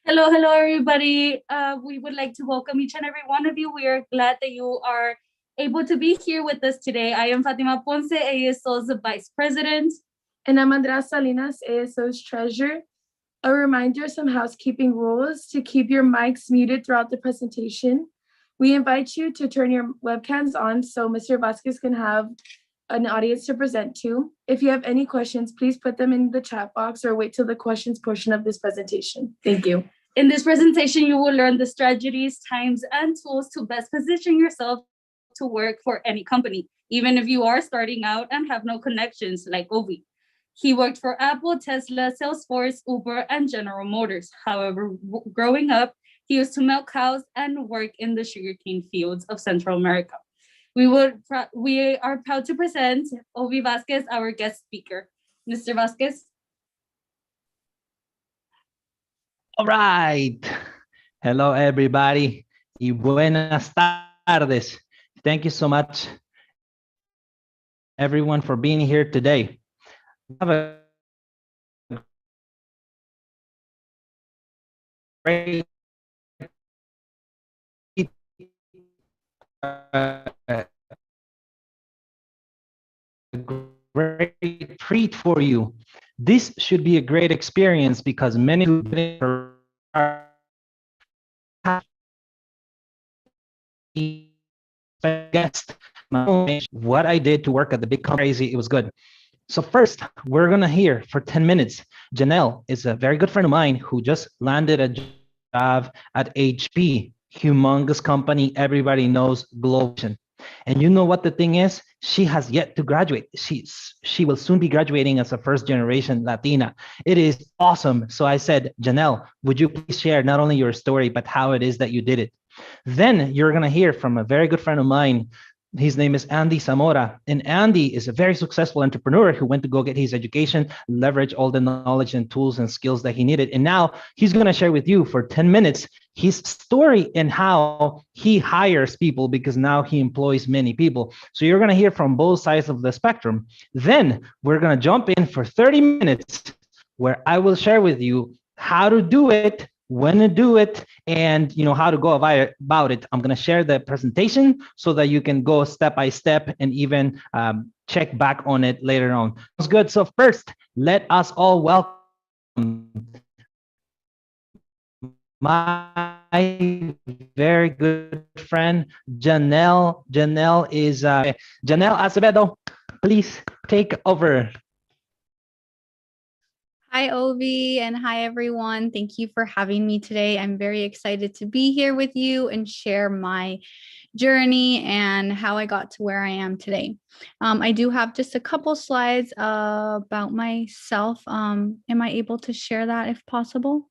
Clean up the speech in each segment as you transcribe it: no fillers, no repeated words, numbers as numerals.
Hello, everybody. We would like to welcome each and every one of you. We are glad that you are able to be here with us today. I am Fatima Ponce, ASO's Vice President. And I'm Andrea Salinas, ASO's Treasurer. A reminder, some housekeeping rules to keep your mics muted throughout the presentation. We invite you to turn your webcams on so Mr. Vasquez can have an audience to present to. If you have any questions, please put them in the chat box or wait till the questions portion of this presentation. Thank you. In this presentation, you will learn the strategies, times, and tools to best position yourself to work for any company, even if you are starting out and have no connections like Ovi. He worked for Apple, Tesla, Salesforce, Uber, and General Motors. However, growing up, he used to milk cows and work in the sugarcane fields of Central America. We are proud to present Ovi Vasquez, our guest speaker. Mr. Vasquez. All right. Hello, everybody. Y buenas tardes. Thank you so much, everyone, for being here today. I have a great treat for you. This should be a great experience because many guest what I did to work at the big company. Crazy, it was good. So first, we're gonna hear for 10 minutes. Janelle is a very good friend of mine who just landed a job at HP, humongous company, everybody knows, global. And you know what the thing is? She has yet to graduate. She will soon be graduating as a first generation Latina. It is awesome. So I said, Janelle, would you please share not only your story, but how it is that you did it? Then you're gonna hear from a very good friend of mine. His name is Andy Zamora. And Andy is a very successful entrepreneur who went to go get his education, leverage all the knowledge and tools and skills that he needed. And now he's going to share with you for 10 minutes his story and how he hires people because now he employs many people. So you're going to hear from both sides of the spectrum. Then we're going to jump in for 30 minutes where I will share with you how to do it, when to do it, and how to go about it. I'm going to share the presentation so that you can go step by step and even check back on it later on. That's good. So first, let us all welcome my very good friend, Janelle. Janelle is Janelle Acevedo. Please take over. Hi, Ovi, and hi, everyone. Thank you for having me today. I'm very excited to be here with you and share my journey and how I got to where I am today. I do have just a couple slides about myself. Am I able to share that if possible?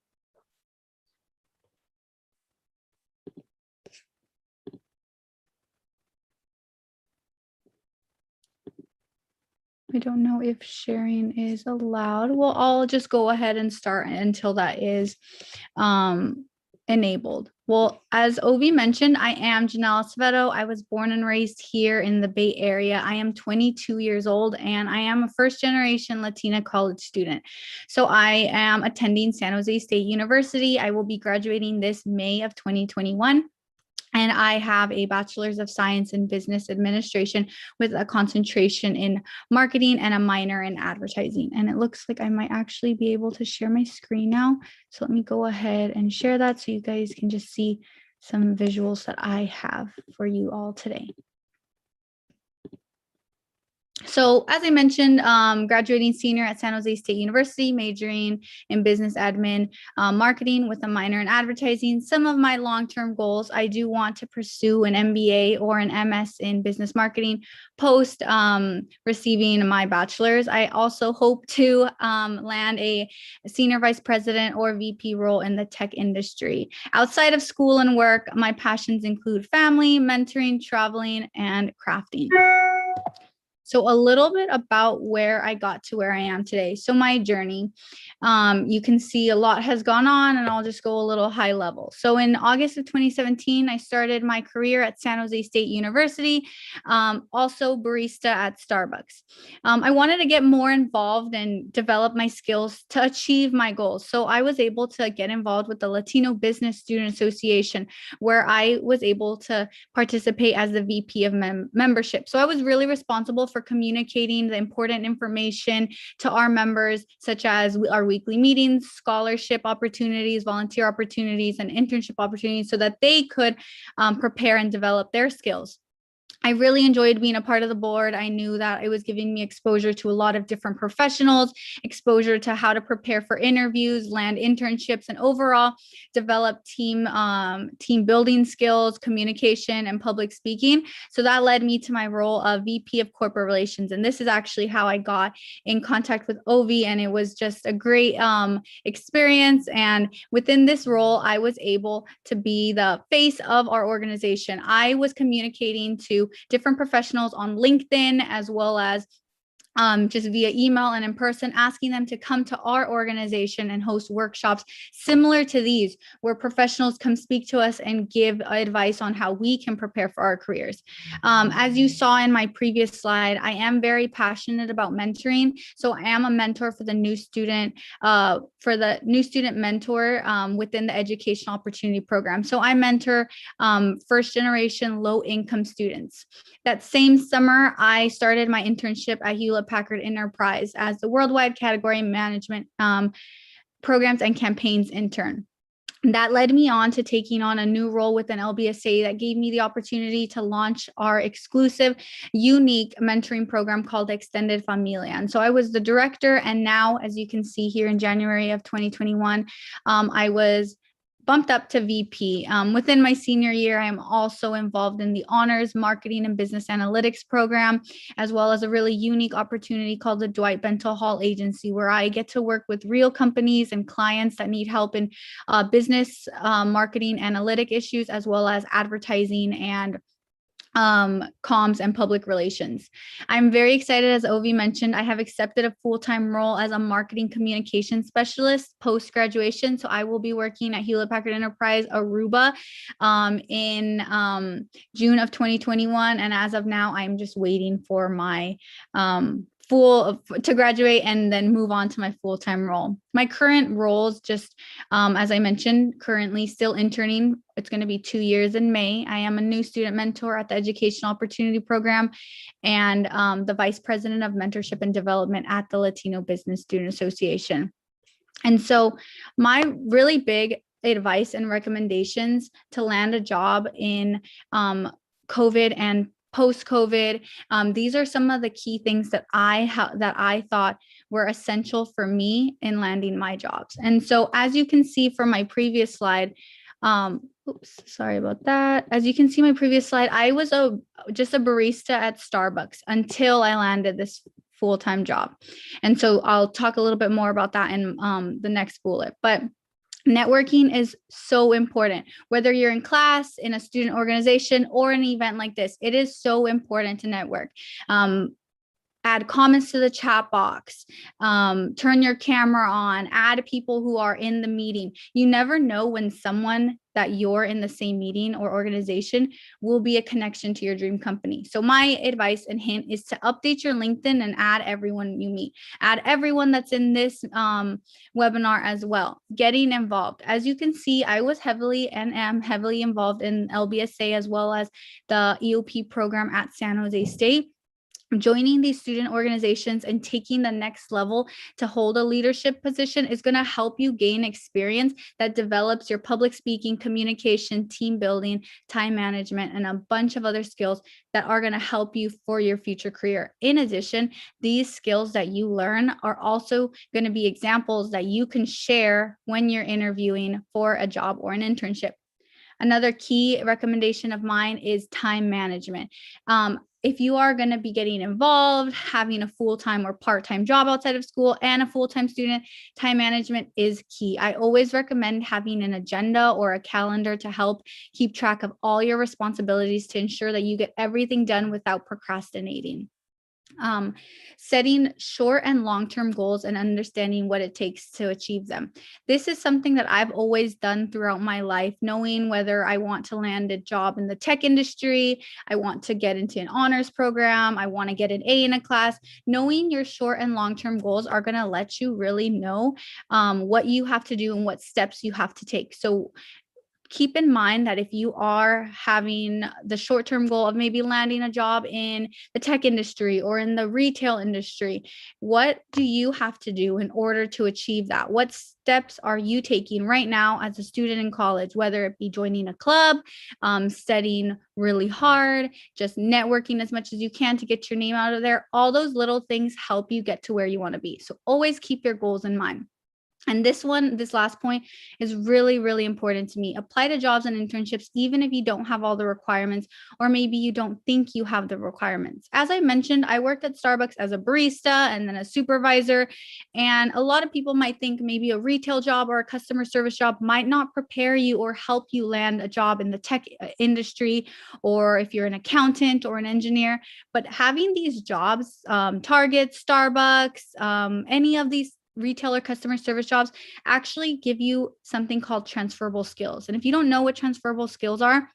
I don't know if sharing is allowed. Well, I'll just go ahead and start until that is enabled. Well, as Ovi mentioned, I am Janelle Acevedo. I was born and raised here in the Bay Area. I am 22 years old and I am a first generation Latina college student. So I am attending San Jose State University. I will be graduating this May of 2021. And I have a bachelor's of science in business administration with a concentration in marketing and a minor in advertising. And it looks like I might actually be able to share my screen now. So let me go ahead and share that so you guys can just see some visuals that I have for you all today. So as I mentioned, graduating senior at San Jose State University, majoring in business admin, marketing with a minor in advertising. Some of my long-term goals, I do want to pursue an MBA or an MS in business marketing post receiving my bachelor's. I also hope to land a senior vice president or VP role in the tech industry. Outside of school and work, my passions include family, mentoring, traveling, and crafting. So a little bit about where I got to where I am today. So my journey, you can see a lot has gone on, and I'll just go a little high level. So in August of 2017, I started my career at San Jose State University, also barista at Starbucks. I wanted to get more involved and develop my skills to achieve my goals. So I was able to get involved with the Latino Business Student Association, where I was able to participate as the VP of membership. So I was really responsible for communicating the important information to our members, such as our weekly meetings, scholarship opportunities, volunteer opportunities, and internship opportunities, so that they could prepare and develop their skills. I really enjoyed being a part of the board. I knew that it was giving me exposure to a lot of different professionals, exposure to how to prepare for interviews, land internships, and overall develop team building skills, communication, and public speaking. So that led me to my role of VP of Corporate Relations. And this is actually how I got in contact with Ovi. And it was just a great experience. And within this role, I was able to be the face of our organization. I was communicating to different professionals on LinkedIn, as well as just via email and in person, asking them to come to our organization and host workshops similar to these, where professionals come speak to us and give advice on how we can prepare for our careers. As you saw in my previous slide, I am very passionate about mentoring. So I am a mentor for the new student, mentor within the Educational Opportunity Program. So I mentor first generation low income students. That same summer, I started my internship at Hewlett-Packard Enterprise as the Worldwide Category Management Programs and Campaigns intern. That led me on to taking on a new role within LBSA that gave me the opportunity to launch our exclusive, unique mentoring program called Extended Familia. And so I was the director, and now, as you can see here in January of 2021, I was bumped up to VP. Within my senior year, I am also involved in the Honors Marketing and Business Analytics program, as well as a really unique opportunity called the Dwight Bento Hall Agency, where I get to work with real companies and clients that need help in business marketing analytic issues, as well as advertising and comms and public relations. I'm very excited, as Ovi mentioned, I have accepted a full-time role as a marketing communication specialist post-graduation. So I will be working at Hewlett-Packard Enterprise Aruba in June of 2021. And as of now, I'm just waiting for my to graduate and then move on to my full-time role. My current roles, just as I mentioned, currently still interning. It's going to be 2 years in May. I am a new student mentor at the Educational Opportunity Program and the Vice President of Mentorship and Development at the Latino Business Student Association. And so my really big advice and recommendations to land a job in COVID and post-COVID, these are some of the key things that I thought were essential for me in landing my jobs. And so, as you can see from my previous slide, sorry about that. As you can see my previous slide, I was just a barista at Starbucks until I landed this full-time job. And so I'll talk a little bit more about that in the next bullet. But networking is so important, whether you're in class, in a student organization, or an event like this. It is so important to network. Add comments to the chat box, turn your camera on, add people who are in the meeting. You never know when someone that you're in the same meeting or organization will be a connection to your dream company. So my advice and hint is to update your LinkedIn and add everyone you meet. Add everyone that's in this webinar as well. Getting involved. As you can see, I was heavily and am heavily involved in LBSA as well as the EOP program at San Jose State. Joining these student organizations and taking the next level to hold a leadership position is going to help you gain experience that develops your public speaking, communication, team building, time management, and a bunch of other skills that are going to help you for your future career. In addition, these skills that you learn are also going to be examples that you can share when you're interviewing for a job or an internship. Another key recommendation of mine is time management. If you are going to be getting involved, having a full-time or part-time job outside of school and a full-time student, time management is key. I always recommend having an agenda or a calendar to help keep track of all your responsibilities to ensure that you get everything done without procrastinating. setting short and long-term goals and understanding what it takes to achieve them. This is something that I've always done throughout my life, knowing whether I want to land a job in the tech industry, I want to get into an honors program, I want to get an A in a class. Knowing your short and long-term goals are going to let you really know what you have to do and what steps you have to take. So keep in mind that if you are having the short-term goal of maybe landing a job in the tech industry or in the retail industry, what do you have to do in order to achieve that? What steps are you taking right now as a student in college, whether it be joining a club, studying really hard, just networking as much as you can to get your name out of there? All those little things help you get to where you want to be. So always keep your goals in mind. And this last point is really, really important to me. Apply to jobs and internships, even if you don't have all the requirements, or maybe you don't think you have the requirements. As I mentioned, I worked at Starbucks as a barista and then a supervisor. And a lot of people might think maybe a retail job or a customer service job might not prepare you or help you land a job in the tech industry, or if you're an accountant or an engineer. But having these jobs, Target, Starbucks, any of these retailer customer service jobs actually give you something called transferable skills. And if you don't know what transferable skills are,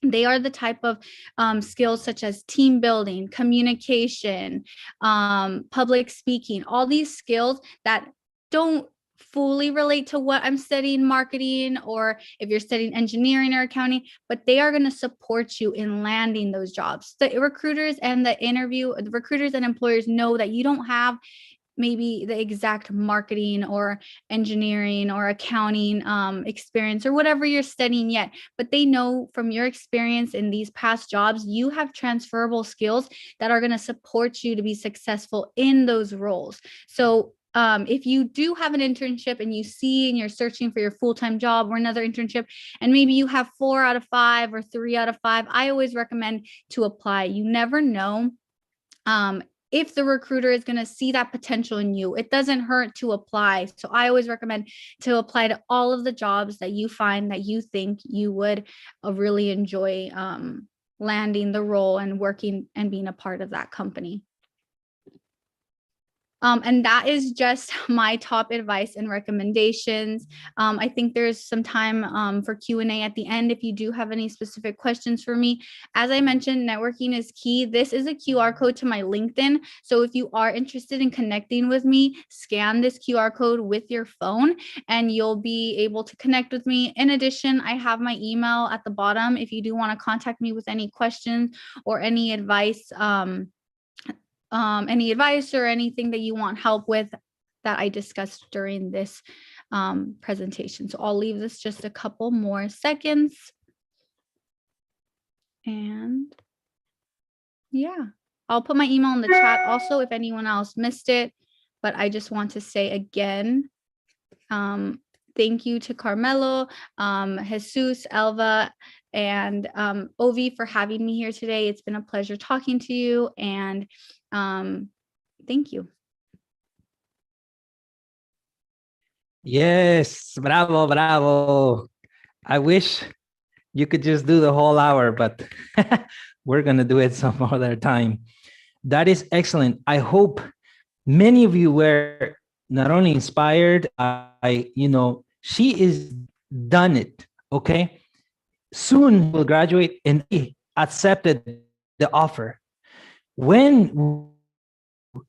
they are the type of skills such as team building, communication, public speaking, all these skills that don't fully relate to what I'm studying, marketing, or if you're studying engineering or accounting, but they are going to support you in landing those jobs. The recruiters and employers know that you don't have maybe the exact marketing or engineering or accounting experience or whatever you're studying yet, but they know from your experience in these past jobs, you have transferable skills that are going to support you to be successful in those roles. So if you do have an internship and you see and you're searching for your full-time job or another internship, and maybe you have 4 out of 5 or 3 out of 5, I always recommend to apply. You never know if the recruiter is going to see that potential in you. It doesn't hurt to apply. So I always recommend to apply to all of the jobs that you find that you think you would really enjoy landing the role and working and being a part of that company. And that is just my top advice and recommendations. I think there's some time for Q&A at the end if you do have any specific questions for me. As I mentioned, networking is key. This is a QR code to my LinkedIn. So if you are interested in connecting with me, scan this QR code with your phone and you'll be able to connect with me. In addition, I have my email at the bottom if you do want to contact me with any questions or any advice or anything that you want help with that I discussed during this presentation. So I'll leave this just a couple more seconds. And yeah, I'll put my email in the chat also if anyone else missed it. But I just want to say again, thank you to Carmelo, Jesus, Elva, and Ovi for having me here today. It's been a pleasure talking to you, and thank you. Yes, bravo, bravo. I wish you could just do the whole hour, but we're going to do it some other time. That is excellent. I hope many of you were not only inspired, she is done it, okay? Soon will graduate and accepted the offer. When you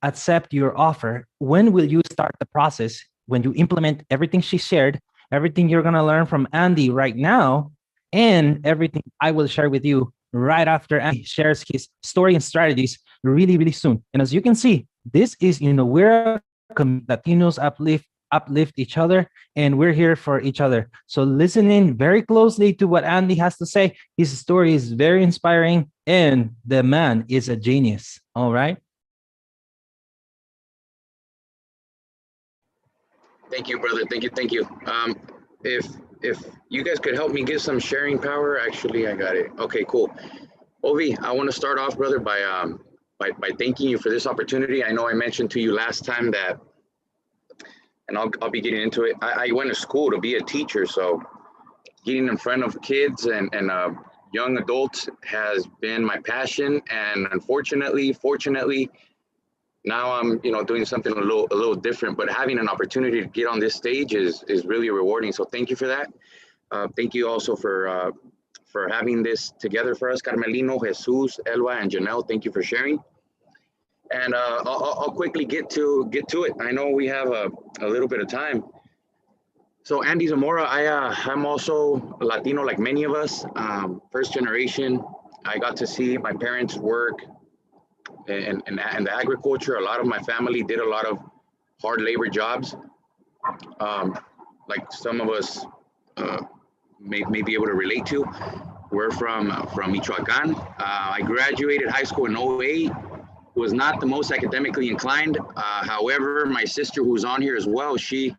accept your offer, when will you start the process? When you implement everything she shared, everything you're going to learn from Andy right now, and everything I will share with you right after Andy shares his story and strategies really, really soon. And as you can see, this is, we're Latinos uplift each other, and we're here for each other. So listen in very closely to what Andy has to say. His story is very inspiring, and the man is a genius. All right. Thank you, brother. Thank you. If you guys could help me get some sharing power, actually, I got it. Okay, cool. Ovi, I want to start off, brother, by thanking you for this opportunity. I know I mentioned to you last time that, and I'll be getting into it. I went to school to be a teacher, so getting in front of kids and young adults has been my passion. And fortunately, now I'm, you know, doing something a little different, but having an opportunity to get on this stage is really rewarding. So thank you for that. Thank you also for having this together for us. Carmelino, Jesus, Elba, and Janelle, thank you for sharing. And I'll quickly get to it. I know we have a little bit of time. So Andy Zamora, I'm also Latino like many of us, first generation. I got to see my parents work in the agriculture. A lot of my family did a lot of hard labor jobs. Like some of us may be able to relate to. We're from Michoacan. I graduated high school in 08. Was not the most academically inclined. However, my sister, who's on here as well, she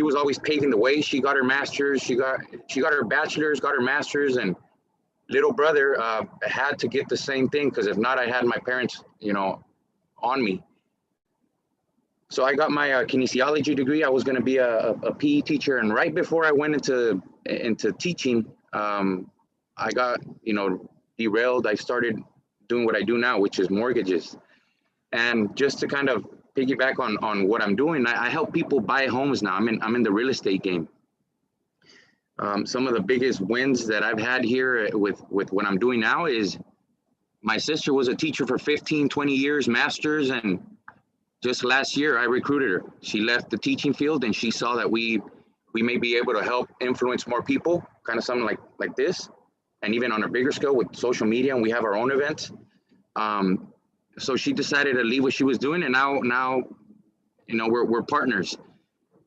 was always paving the way. She got her master's, she got her bachelor's, got her master's, and little brother had to get the same thing, because if not, I had my parents, you know, on me. So I got my kinesiology degree. I was going to be a PE teacher, and right before I went into teaching, I got, you know, derailed. I started doing what I do now, which is mortgages. And just to kind of piggyback on what I'm doing, I help people buy homes now. I'm in the real estate game. Some of the biggest wins that I've had here with what I'm doing now is my sister was a teacher for 15, 20 years, masters, and just last year I recruited her. She left the teaching field and she saw that we may be able to help influence more people, kind of something like this, and even on a bigger scale with social media, and we have our own events. So she decided to leave what she was doing, and now you know, we're partners.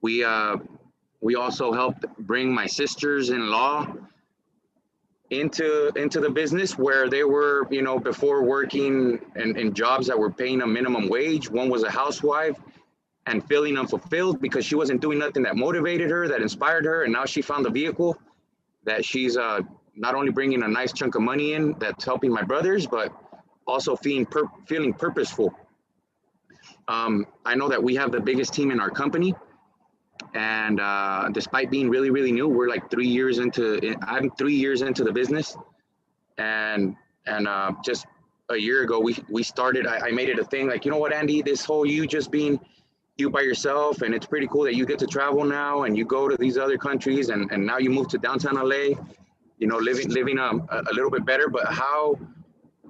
We also helped bring my sisters-in-law into the business, where they were, you know, before working in jobs that were paying a minimum wage. One was a housewife and feeling unfulfilled because she wasn't doing nothing that motivated her, that inspired her, and now she found a vehicle that she's not only bringing a nice chunk of money in that's helping my brothers, but also feeling purposeful. I know that we have the biggest team in our company, and despite being really, really new, we're like 3 years into. I'm 3 years into the business, and just a year ago we started. I made it a thing. Like, you know what, Andy, this whole you just being you by yourself, and it's pretty cool that you get to travel now and you go to these other countries, and now you move to downtown LA. You know, living a little bit better, but how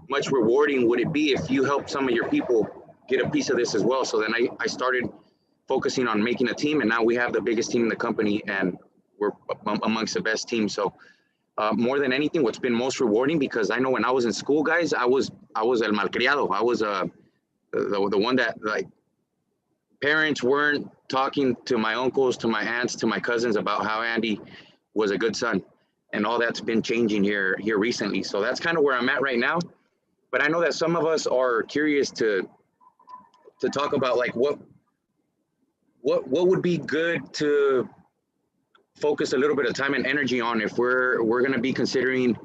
much rewarding would it be if you help some of your people get a piece of this as well? So then I started focusing on making a team, and now we have the biggest team in the company, and we're amongst the best teams. So more than anything, what's been most rewarding, because I know when I was in school, guys, I was el malcriado. I was the one that, like, parents weren't talking to my uncles, to my aunts, to my cousins about how Andy was a good son. And all that's been changing here recently. So that's kind of where I'm at right now. But I know that some of us are curious to talk about, like, what would be good to focus a little bit of time and energy on if we're going to be considering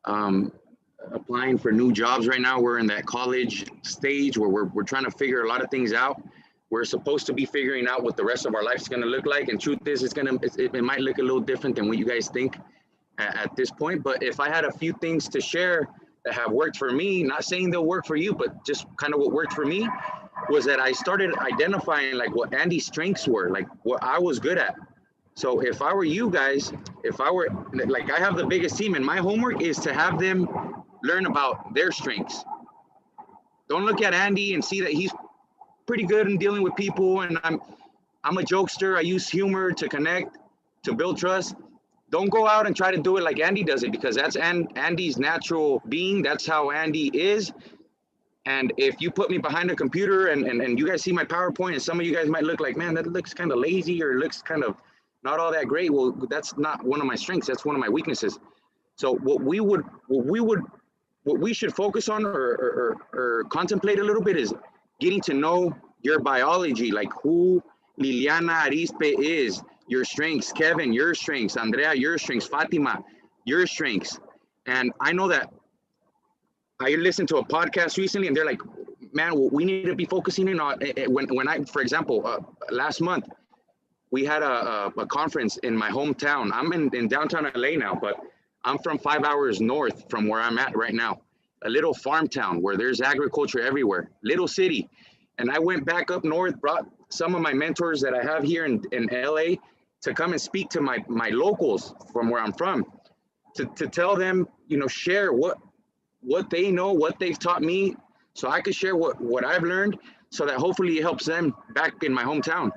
applying for new jobs right now. We're in that college stage where we're trying to figure a lot of things out. We're supposed to be figuring out what the rest of our life is going to look like. And truth is, it might look a little different than what you guys think at this point. But if I had a few things to share that have worked for me, not saying they'll work for you, but just kind of what worked for me, was that I started identifying, like, what Andy's strengths were, like what I was good at. So if I were you guys, if I were, like, I have the biggest team, and my homework is to have them learn about their strengths. Don't look at Andy and see that he's pretty good in dealing with people, and I'm a jokester. I use humor to connect, to build trust. Don't go out and try to do it like Andy does it, because that's Andy's natural being. That's how Andy is. And if you put me behind a computer and you guys see my PowerPoint, and some of you guys might look like, man, that looks kind of lazy, or looks kind of not all that great. Well, that's not one of my strengths. That's one of my weaknesses. So what we should focus on or contemplate a little bit is getting to know your biology, like who Liliana Arispe is, your strengths, Kevin, your strengths, Andrea, your strengths, Fatima, your strengths. And I know that I listened to a podcast recently, and they're like, man, we need to be focusing in on, when I, for example, last month, we had a conference in my hometown. I'm in downtown LA now, but I'm from 5 hours north from where I'm at right now. A little farm town where there's agriculture everywhere, little city. And I went back up north, brought some of my mentors that I have here in LA to come and speak to my locals from where I'm from, to tell them, you know, share what they know, what they've taught me, so I could share what I've learned, so that hopefully it helps them back in my hometown.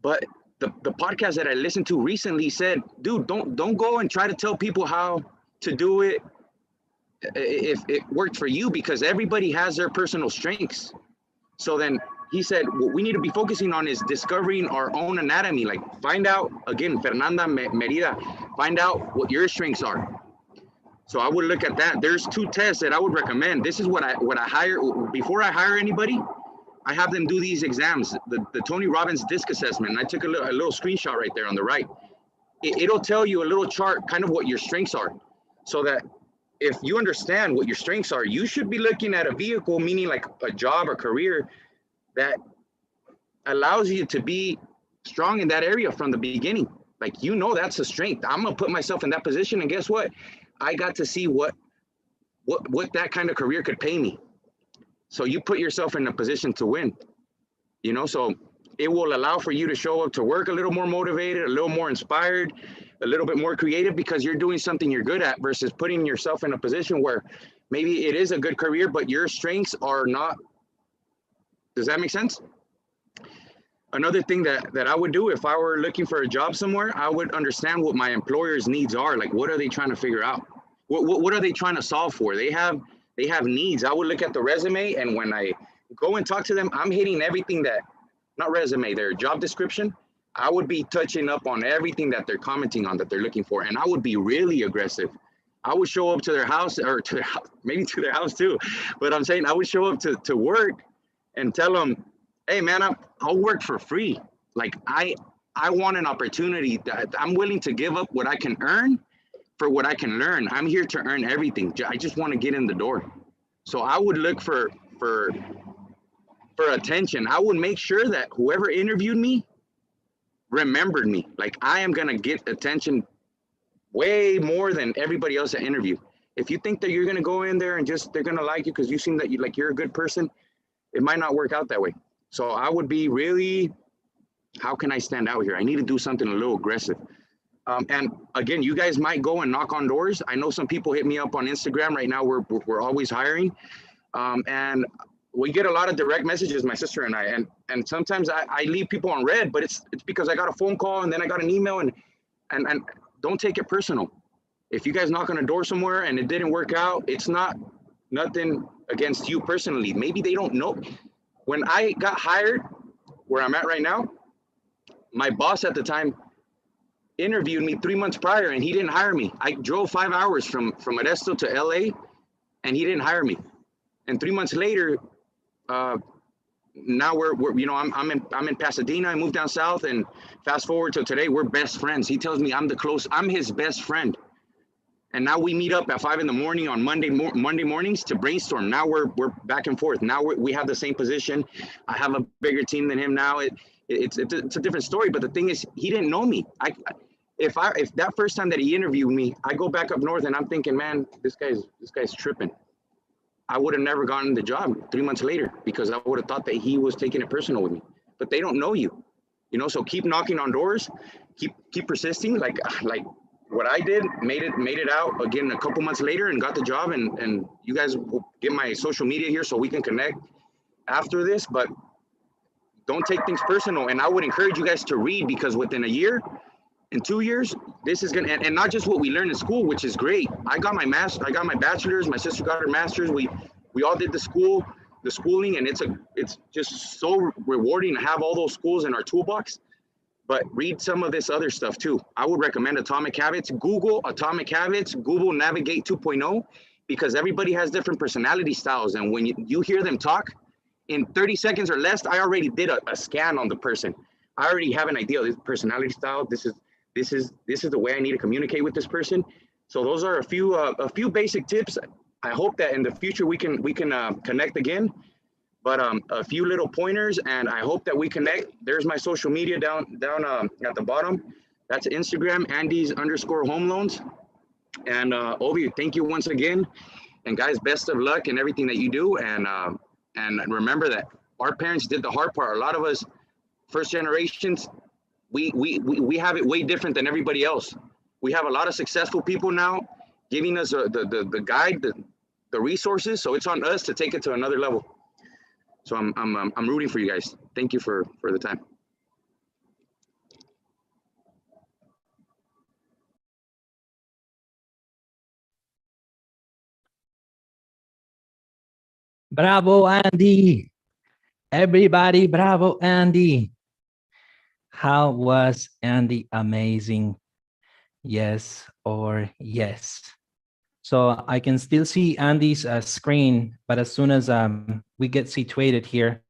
But the podcast that I listened to recently said, dude, don't go and try to tell people how to do it if it worked for you, because everybody has their personal strengths. So then he said, what we need to be focusing on is discovering our own anatomy. Like, find out, again, Fernanda Merida, find out what your strengths are. So I would look at that. There's 2 tests that I would recommend. This is what I hire, before I hire anybody, I have them do these exams, the Tony Robbins disc assessment. And I took a little screenshot right there on the right. It'll tell you a little chart, kind of what your strengths are, so that if you understand what your strengths are, you should be looking at a vehicle, meaning like a job or career, that allows you to be strong in that area from the beginning. Like, you know, that's a strength. I'm gonna put myself in that position, and guess what? I got to see what that kind of career could pay me. So you put yourself in a position to win, you know, so it will allow for you to show up to work a little more motivated, a little more inspired, a little bit more creative, because you're doing something you're good at, versus putting yourself in a position where maybe it is a good career, but your strengths are not. Does that make sense? Another thing that I would do if I were looking for a job somewhere, I would understand what my employer's needs are. Like, what are they trying to figure out? What are they trying to solve for? They have needs. I would look at the resume, and when I go and talk to them, I'm hitting everything that, not resume, their job description. I would be touching up on everything that they're commenting on, that they're looking for. And I would be really aggressive. I would show up to their house, or to their house, maybe to their house too. But I'm saying I would show up to work and tell them, hey man, I'll work for free. Like, I want an opportunity that I'm willing to give up what I can earn for what I can learn. I'm here to earn everything. I just want to get in the door. So I would look for attention. I would make sure that whoever interviewed me remembered me. Like, I am gonna get attention way more than everybody else that interview. If you think that you're gonna go in there and just they're gonna like you because you seem that you're a good person, it might not work out that way. So I would be really, how can I stand out here? I need to do something a little aggressive. And again, you guys might go and knock on doors. I know some people hit me up on Instagram right now. We're always hiring, and we get a lot of direct messages, my sister and I, and sometimes I leave people on red, but it's because I got a phone call and then I got an email, and don't take it personal. If you guys knock on a door somewhere and it didn't work out, it's nothing against you personally. Maybe they don't know. When I got hired where I'm at right now, my boss at the time interviewed me 3 months prior and he didn't hire me. I drove 5 hours from Modesto to LA and he didn't hire me. And 3 months later, now we're you know, I'm in Pasadena. I moved down south, and fast forward to today, we're best friends. He tells me I'm his best friend. And now we meet up at 5 a.m. on Monday mornings to brainstorm. Now we're back and forth. Now we have the same position. I have a bigger team than him now. It's a different story. But the thing is, he didn't know me. If that first time that he interviewed me, I go back up north and I'm thinking, man, this guy's tripping. I would have never gotten the job 3 months later because I would have thought that he was taking it personal with me. But they don't know you, you know. So keep knocking on doors, keep persisting. Like what I did, made it out again a couple months later and got the job. And you guys will get my social media here so we can connect after this. But don't take things personal. And I would encourage you guys to read, because within a year, in 2 years, this is gonna, and not just what we learn in school, which is great. I got my bachelor's, my sister got her master's. We all did the schooling, and it's just so rewarding to have all those schools in our toolbox. But read some of this other stuff too. I would recommend Atomic Habits. Google Atomic Habits, Google Navigate 2.0, because everybody has different personality styles. And when you hear them talk, in 30 seconds or less, I already did a scan on the person. I already have an idea of this personality style. This is the way I need to communicate with this person. So those are a few basic tips. I hope that in the future we can connect again. But a few little pointers, and I hope that we connect. There's my social media down at the bottom. That's Instagram, Andes_home loans. And Ovi, thank you once again. And guys, best of luck in everything that you do. And remember that our parents did the hard part. A lot of us first generations, we have it way different than everybody else. We have a lot of successful people now giving us the guide, the resources. So it's on us to take it to another level. So I'm rooting for you guys. Thank you for the time. Bravo, Andy. Everybody, bravo, Andy. How was Andy amazing? Yes or yes? So I can still see Andy's screen, but as soon as we get situated here,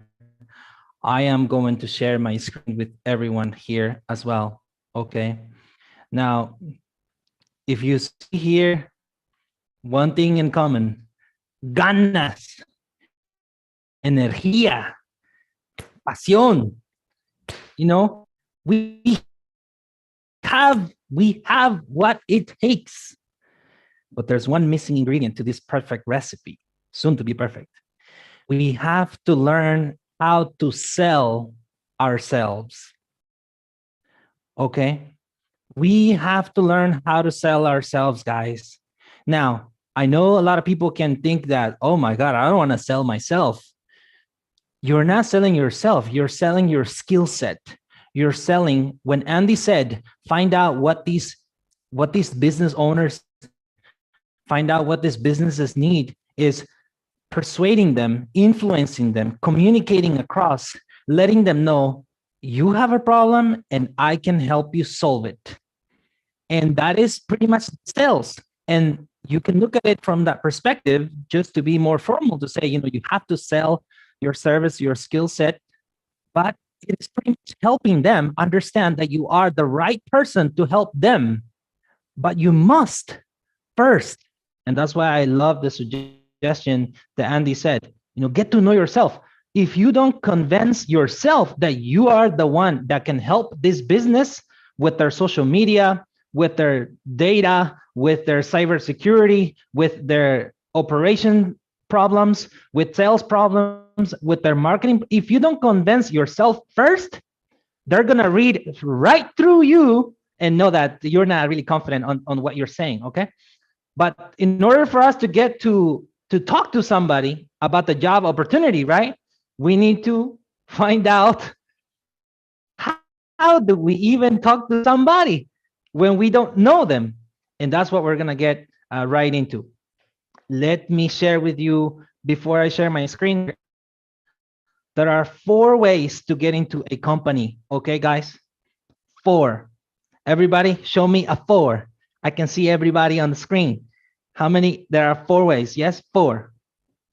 I am going to share my screen with everyone here as well. Okay. Now, if you see here, one thing in common, ganas, energía, pasión. You know, we have what it takes. But there's one missing ingredient to this perfect recipe, soon to be perfect. We have to learn how to sell ourselves. Okay? We have to learn how to sell ourselves, guys. Now, I know a lot of people can think that, oh my God, I don't want to sell myself. You're not selling yourself. You're selling your skill set. You're selling, when Andy said, find out what these business owners, find out what these businesses need, is persuading them, influencing them, communicating across, letting them know you have a problem and I can help you solve it. And that is pretty much sales. And you can look at it from that perspective, just to be more formal, to say, you know, you have to sell your service, your skill set, but it's pretty much helping them understand that you are the right person to help them. But you must first, and that's why I love the suggestion that Andy said, you know, get to know yourself. If you don't convince yourself that you are the one that can help this business with their social media, with their data, with their cybersecurity, with their operation problems, with sales problems, with their marketing, if you don't convince yourself first, they're going to read right through you and know that you're not really confident on what you're saying, okay? But in order for us to get to talk to somebody about the job opportunity, right? We need to find out how do we even talk to somebody when we don't know them? And that's what we're going to get right into. Let me share with you, before I share my screen, there are 4 ways to get into a company. Okay, guys? 4. Everybody, show me a 4. I can see everybody on the screen. How many? There are 4 ways. Yes, 4.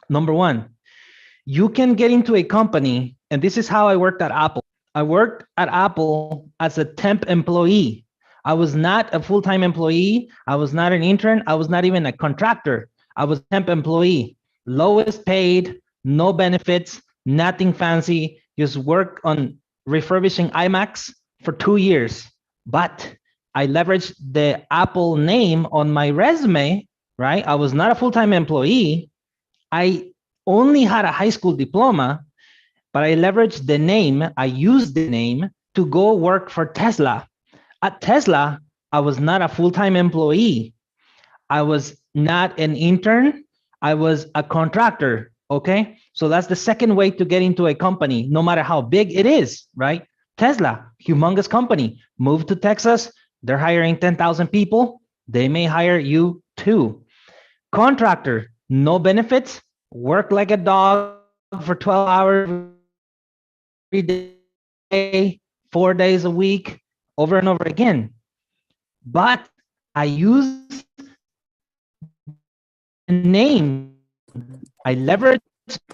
Number 1, you can get into a company, and this is how I worked at Apple. I worked at Apple as a temp employee. I was not a full-time employee. I was not an intern. I was not even a contractor. I was a temp employee, lowest paid, no benefits, nothing fancy, just work on refurbishing iMacs for 2 years. But I leveraged the Apple name on my resume, right? I was not a full-time employee. I only had a high school diploma, but I leveraged the name. I used the name to go work for Tesla. At Tesla, I was not a full-time employee. I was not an intern. I was a contractor, okay? So that's the second way to get into a company, no matter how big it is, right? Tesla, humongous company, moved to Texas. They're hiring 10,000 people. They may hire you too. Contractor, no benefits, work like a dog for 12 hours every day, 4 days a week, over and over again. But I use the name. I leveraged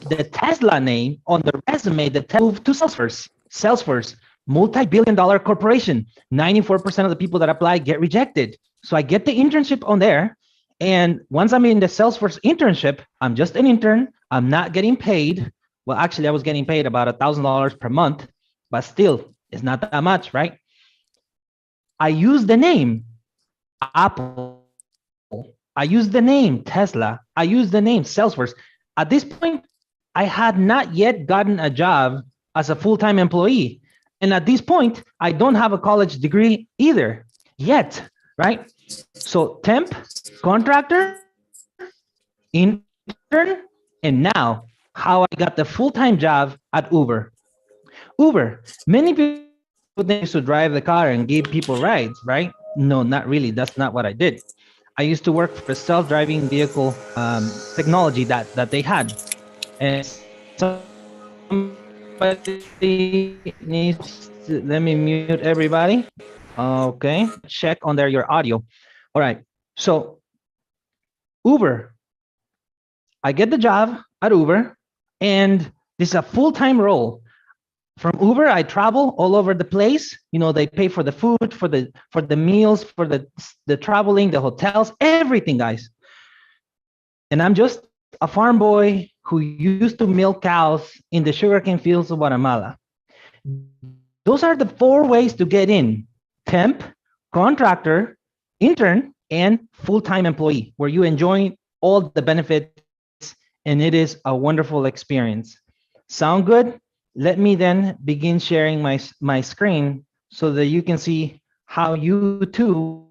the Tesla name on the resume that moved to Salesforce. Salesforce, multi-billion-dollar corporation. 94% of the people that apply get rejected. So I get the internship on there. And once I'm in the Salesforce internship, I'm just an intern. I'm not getting paid. Well, actually, I was getting paid about $1,000 per month, but still, it's not that much, right? I use the name Apple. I use the name Tesla. I use the name Salesforce. At this point, I had not yet gotten a job as a full-time employee. And at this point, I don't have a college degree either yet, right? So temp, contractor, intern, and now how I got the full-time job at Uber. Uber, many people think to drive the car and give people rides, right? No, not really. That's not what I did. I used to work for a self-driving vehicle technology that they had. And somebody needs to, let me mute everybody. Okay, check on there your audio. All right, so Uber, I get the job at Uber, and this is a full-time role. From Uber, I travel all over the place. You know, they pay for the food, for the meals, for the traveling, the hotels, everything, guys. And I'm just a farm boy who used to milk cows in the sugarcane fields of Guatemala. Those are the 4 ways to get in: temp, contractor, intern, and full-time employee, where you enjoy all the benefits, and it is a wonderful experience. Sound good? Let me then begin sharing my screen so that you can see how you too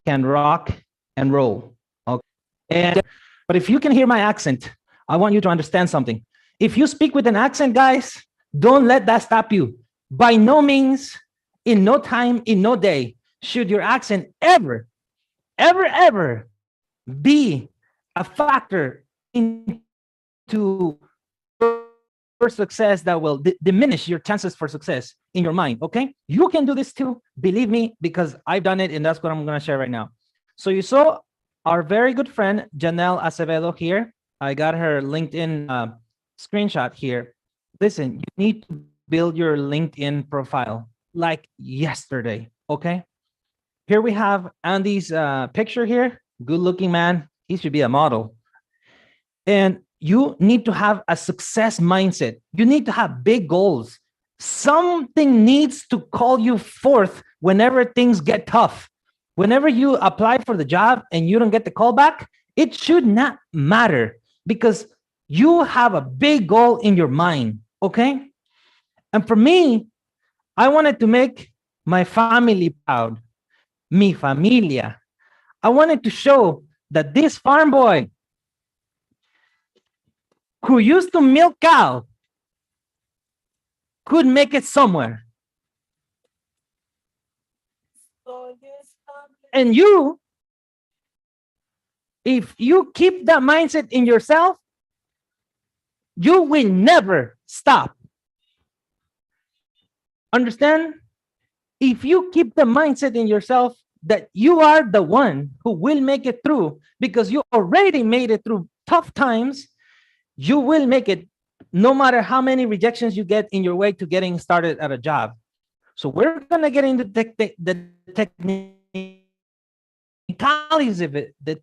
can rock and roll. Okay. And but if you can hear my accent, I want you to understand something. If you speak with an accent, guys, don't let that stop you. By no means, in no time, in no day, should your accent ever, ever, ever be a factor into your success that will diminish your chances for success in your mind, okay? You can do this too, believe me, because I've done it, and that's what I'm gonna share right now. So you saw our very good friend, Janelle Acevedo here. I got her LinkedIn screenshot here. Listen, you need to build your LinkedIn profile like yesterday, okay? Here we have Andy's picture here. Good looking man. He should be a model. And you need to have a success mindset. You need to have big goals. Something needs to call you forth whenever things get tough. Whenever you apply for the job and you don't get the call back, it should not matter because you have a big goal in your mind, okay? And for me, I wanted to make my family proud. Mi familia. I wanted to show that this farm boy who used to milk cow could make it somewhere. And you, if you keep that mindset in yourself, you will never stop. Understand? If you keep the mindset in yourself that you are the one who will make it through because you already made it through tough times, you will make it no matter how many rejections you get in your way to getting started at a job. So we're going to get into the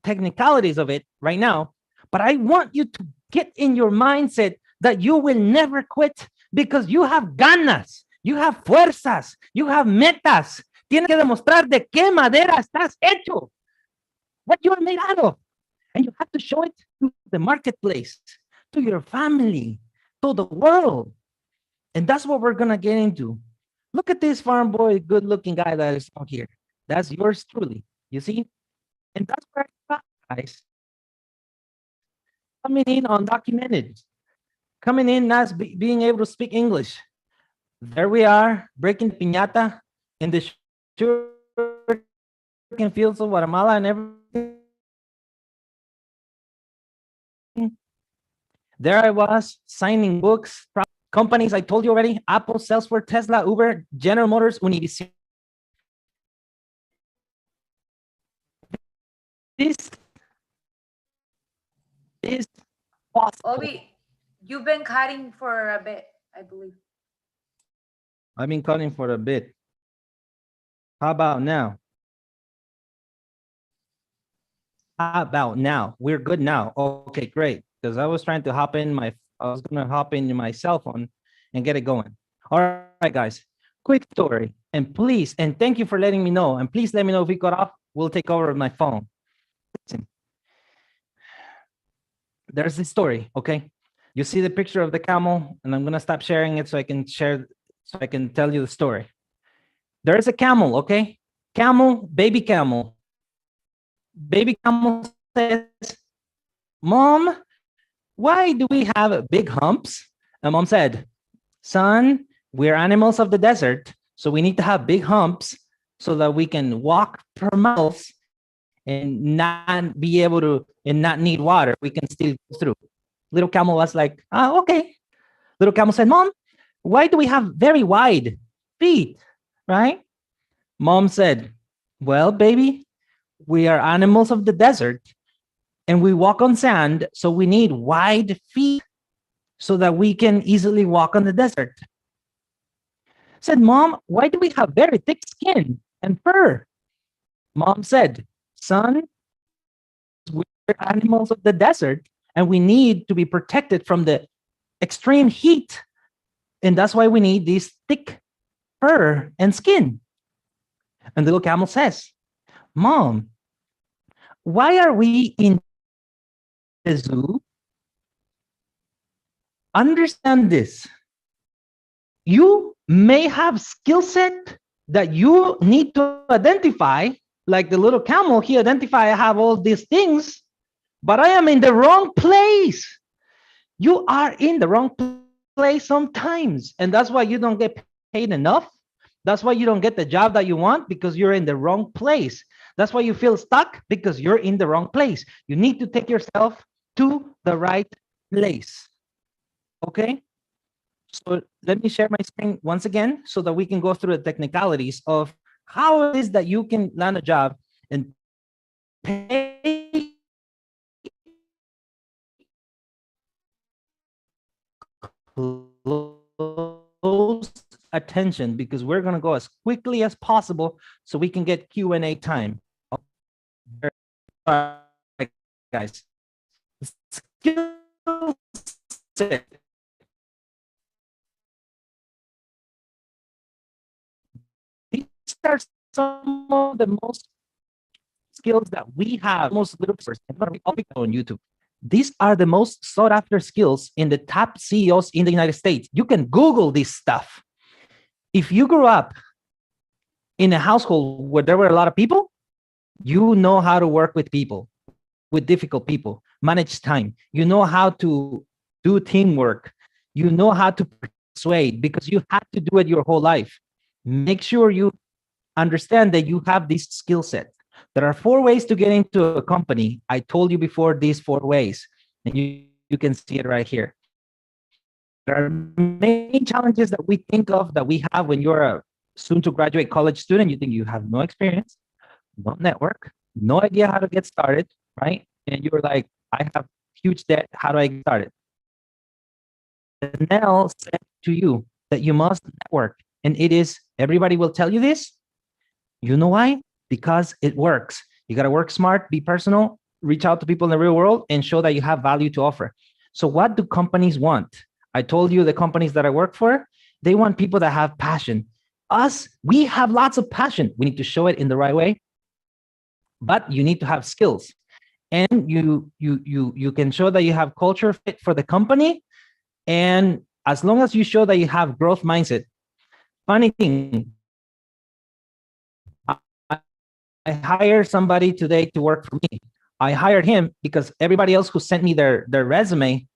technicalities of it right now, but I want you to get in your mindset that you will never quit because you have ganas, you have fuerzas, you have metas. Tienes que demostrar de qué madera estás hecho, what you are made out of. And you have to show it to the marketplace, to your family, to the world. And that's what we're going to get into. Look at this farm boy, good looking guy that is out here. That's yours truly. You see? And that's where I got, guys. Coming in undocumented, coming in not being able to speak English. There we are, breaking piñata in the sugarcane fields of Guatemala and everything. There I was signing books, companies I told you already: Apple, Salesforce, Tesla, Uber, General Motors, Univision. This is possible. Ovi, you've been cutting for a bit, I believe. I've been cutting for a bit. How about now? How about now? We're good now. Okay, great. Because I was trying to hop in I was gonna hop in my cell phone and get it going. All right, guys. Quick story. And please, and thank you for letting me know. And please let me know if we got off. We'll take over with my phone. Listen. There's this story, okay? You see the picture of the camel, and I'm gonna stop sharing it so I can tell you the story. There is a camel, okay? Camel, baby camel. Baby camel says, Mom, why do we have big humps? And Mom said, son, we're animals of the desert, so we need to have big humps so that we can walk for miles and not be able to, and not need water. We can still go through. Little camel was like, oh, okay. Little camel said, Mom, why do we have very wide feet, right? Mom said, well, baby, we are animals of the desert and we walk on sand, so we need wide feet so that we can easily walk on the desert. Said, Mom, why do we have very thick skin and fur? Mom said, son, we're animals of the desert and we need to be protected from the extreme heat. And that's why we need this thick fur and skin. And the little camel says, Mom, why are we in the zoo? Understand this. You may have skill set that you need to identify, like the little camel, he identified I have all these things, but I am in the wrong place. You are in the wrong place sometimes, and that's why you don't get paid enough. That's why you don't get the job that you want, because you're in the wrong place. That's why you feel stuck, because you're in the wrong place. You need to take yourself to the right place. Okay? So let me share my screen once again so that we can go through the technicalities of how it is that you can land a job and pay close attention, because we're going to go as quickly as possible so we can get Q&A time. All right, guys. Skill set. These are some of the most skills that we have, most little on YouTube. These are the most sought after skills in the top CEOs in the United States. You can Google this stuff. If you grew up in a household where there were a lot of people, you know how to work with people, with difficult people, manage time. You know how to do teamwork. You know how to persuade, because you had to do it your whole life. Make sure you understand that you have this skill set. There are 4 ways to get into a company. I told you before these 4 ways, and you can see it right here. There are many challenges that we think of, that we have when you're a soon to graduate college student. You think you have no experience, no network, no idea how to get started, right? And you're like, I have huge debt. How do I get started? Nell said to you that you must network. And it is, everybody will tell you this. You know why? Because it works. You got to work smart, be personal, reach out to people in the real world, and show that you have value to offer. So what do companies want? I told you the companies that I work for, they want people that have passion. Us, we have lots of passion. We need to show it in the right way, but you need to have skills. And you can show that you have culture fit for the company. And as long as you show that you have growth mindset. Funny thing, I hired somebody today to work for me. I hired him because everybody else who sent me their resume,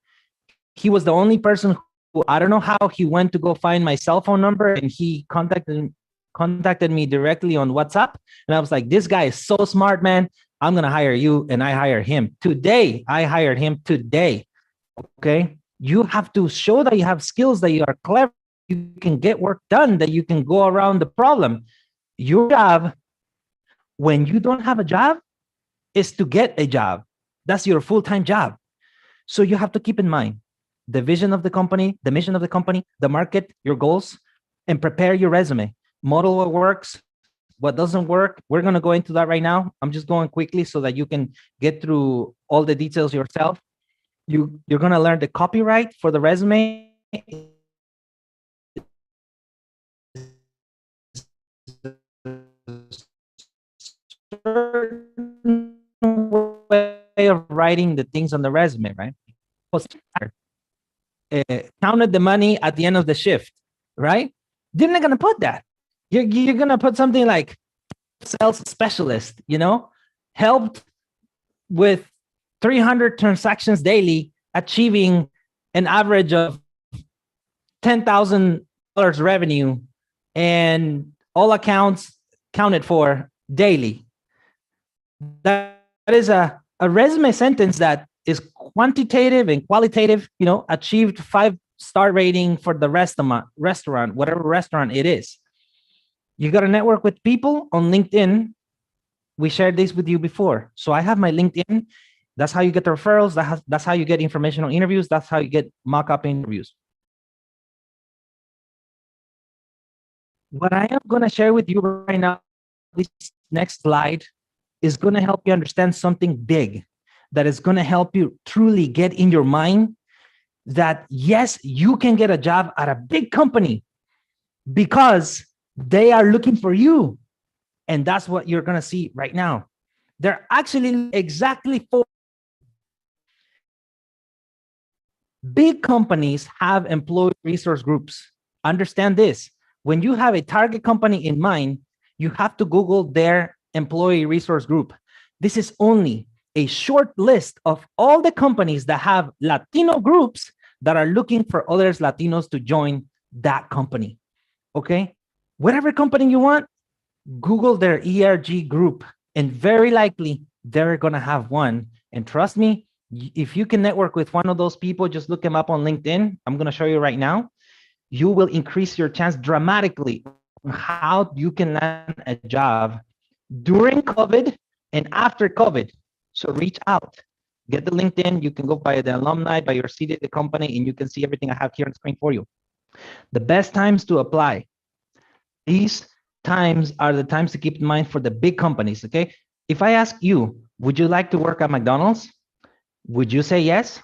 he was the only person who, I don't know how he went to go find my cell phone number, and he contacted me directly on WhatsApp. And I was like, this guy is so smart, man. I'm going to hire you. And I hired him today. I hired him today. Okay. You have to show that you have skills, that you are clever, you can get work done, that you can go around the problem. Your job, when you don't have a job, is to get a job. That's your full-time job. So you have to keep in mind the vision of the company, the mission of the company, the market, your goals, and prepare your resume. Model what works, what doesn't work. We're going to go into that right now. I'm just going quickly so that you can get through all the details yourself. You're going to learn the copyright for the resume. certain way of writing the things on the resume, right? Counted the money at the end of the shift, right? You're not gonna put that. You're gonna put something like sales specialist, helped with 300 transactions daily, achieving an average of $10,000 revenue and all accounts counted for daily. That is a resume sentence that is quantitative and qualitative, achieved 5-star rating for the restaurant, whatever restaurant it is. You got to network with people on LinkedIn. We shared this with you before. So I have my LinkedIn. That's how you get the referrals. That's how you get information on interviews. That's how you get mock-up interviews. What I am going to share with you right now, this next slide, is going to help you understand something big that is going to help you truly get in your mind that, yes, you can get a job at a big company because they are looking for you. And that's what you're going to see right now. They're actually exactly for big companies have employee resource groups. Understand this. When you have a target company in mind, you have to Google their employee resource group. This is only a short list of all the companies that have Latino groups that are looking for others Latinos to join that company. Okay? Whatever company you want, Google their ERG group, and very likely they're going to have one. And trust me, if you can network with one of those people, just look them up on LinkedIn. I'm going to show you right now. You will increase your chance dramatically on how you can land a job during COVID and after COVID. So reach out, get the LinkedIn. You can go by the alumni, by your seat at the company, and you can see everything I have here on screen for you. The best times to apply. These times are the times to keep in mind for the big companies, okay? If I ask you, would you like to work at McDonald's? Would you say yes?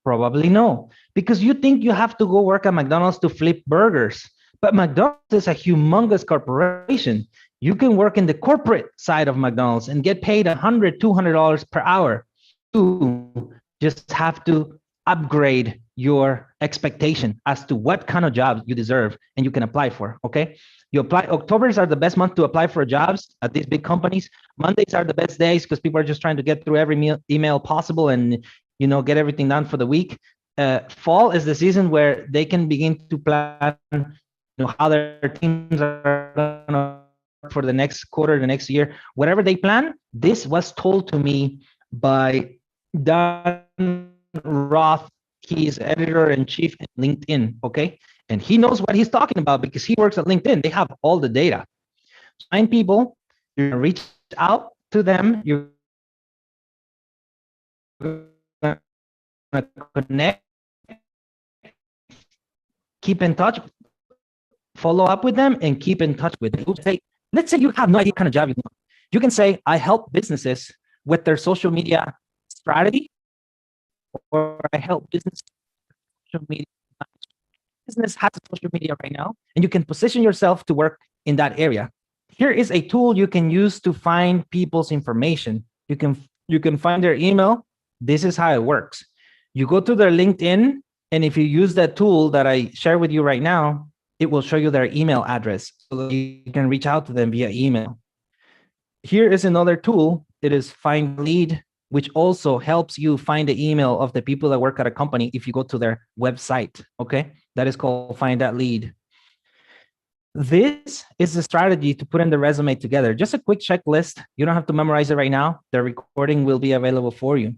Probably no, because you think you have to go work at McDonald's to flip burgers. But McDonald's is a humongous corporation. You can work in the corporate side of McDonald's and get paid $100, $200 per hour. You just have to upgrade your expectation as to what kind of jobs you deserve and you can apply for, okay? You apply, Octobers are the best month to apply for jobs at these big companies. Mondays are the best days because people are just trying to get through every email possible and get everything done for the week. Fall is the season where they can begin to plan how their teams are going to work for the next quarter, the next year, whatever they plan. This was told to me by Don Roth. He's editor-in-chief at LinkedIn, okay? And he knows what he's talking about because he works at LinkedIn. They have all the data. Find people, you're gonna reach out to them, you're gonna connect, keep in touch, follow up with them, and keep in touch with them. Let's say you have no idea what kind of job you want. You can say, I help businesses with their social media strategy, or I help business social media. Business has social media right now, and you can position yourself to work in that area. Here is a tool you can use to find people's information. You can find their email. This is how it works. You go to their LinkedIn, and if you use that tool that I share with you right now, it will show you their email address so that you can reach out to them via email. Here is another tool. It is Find Lead, which also helps you find the email of the people that work at a company if you go to their website, okay? That is called Find That Lead. This is the strategy to put in the resume together. Just a quick checklist. You don't have to memorize it right now. The recording will be available for you.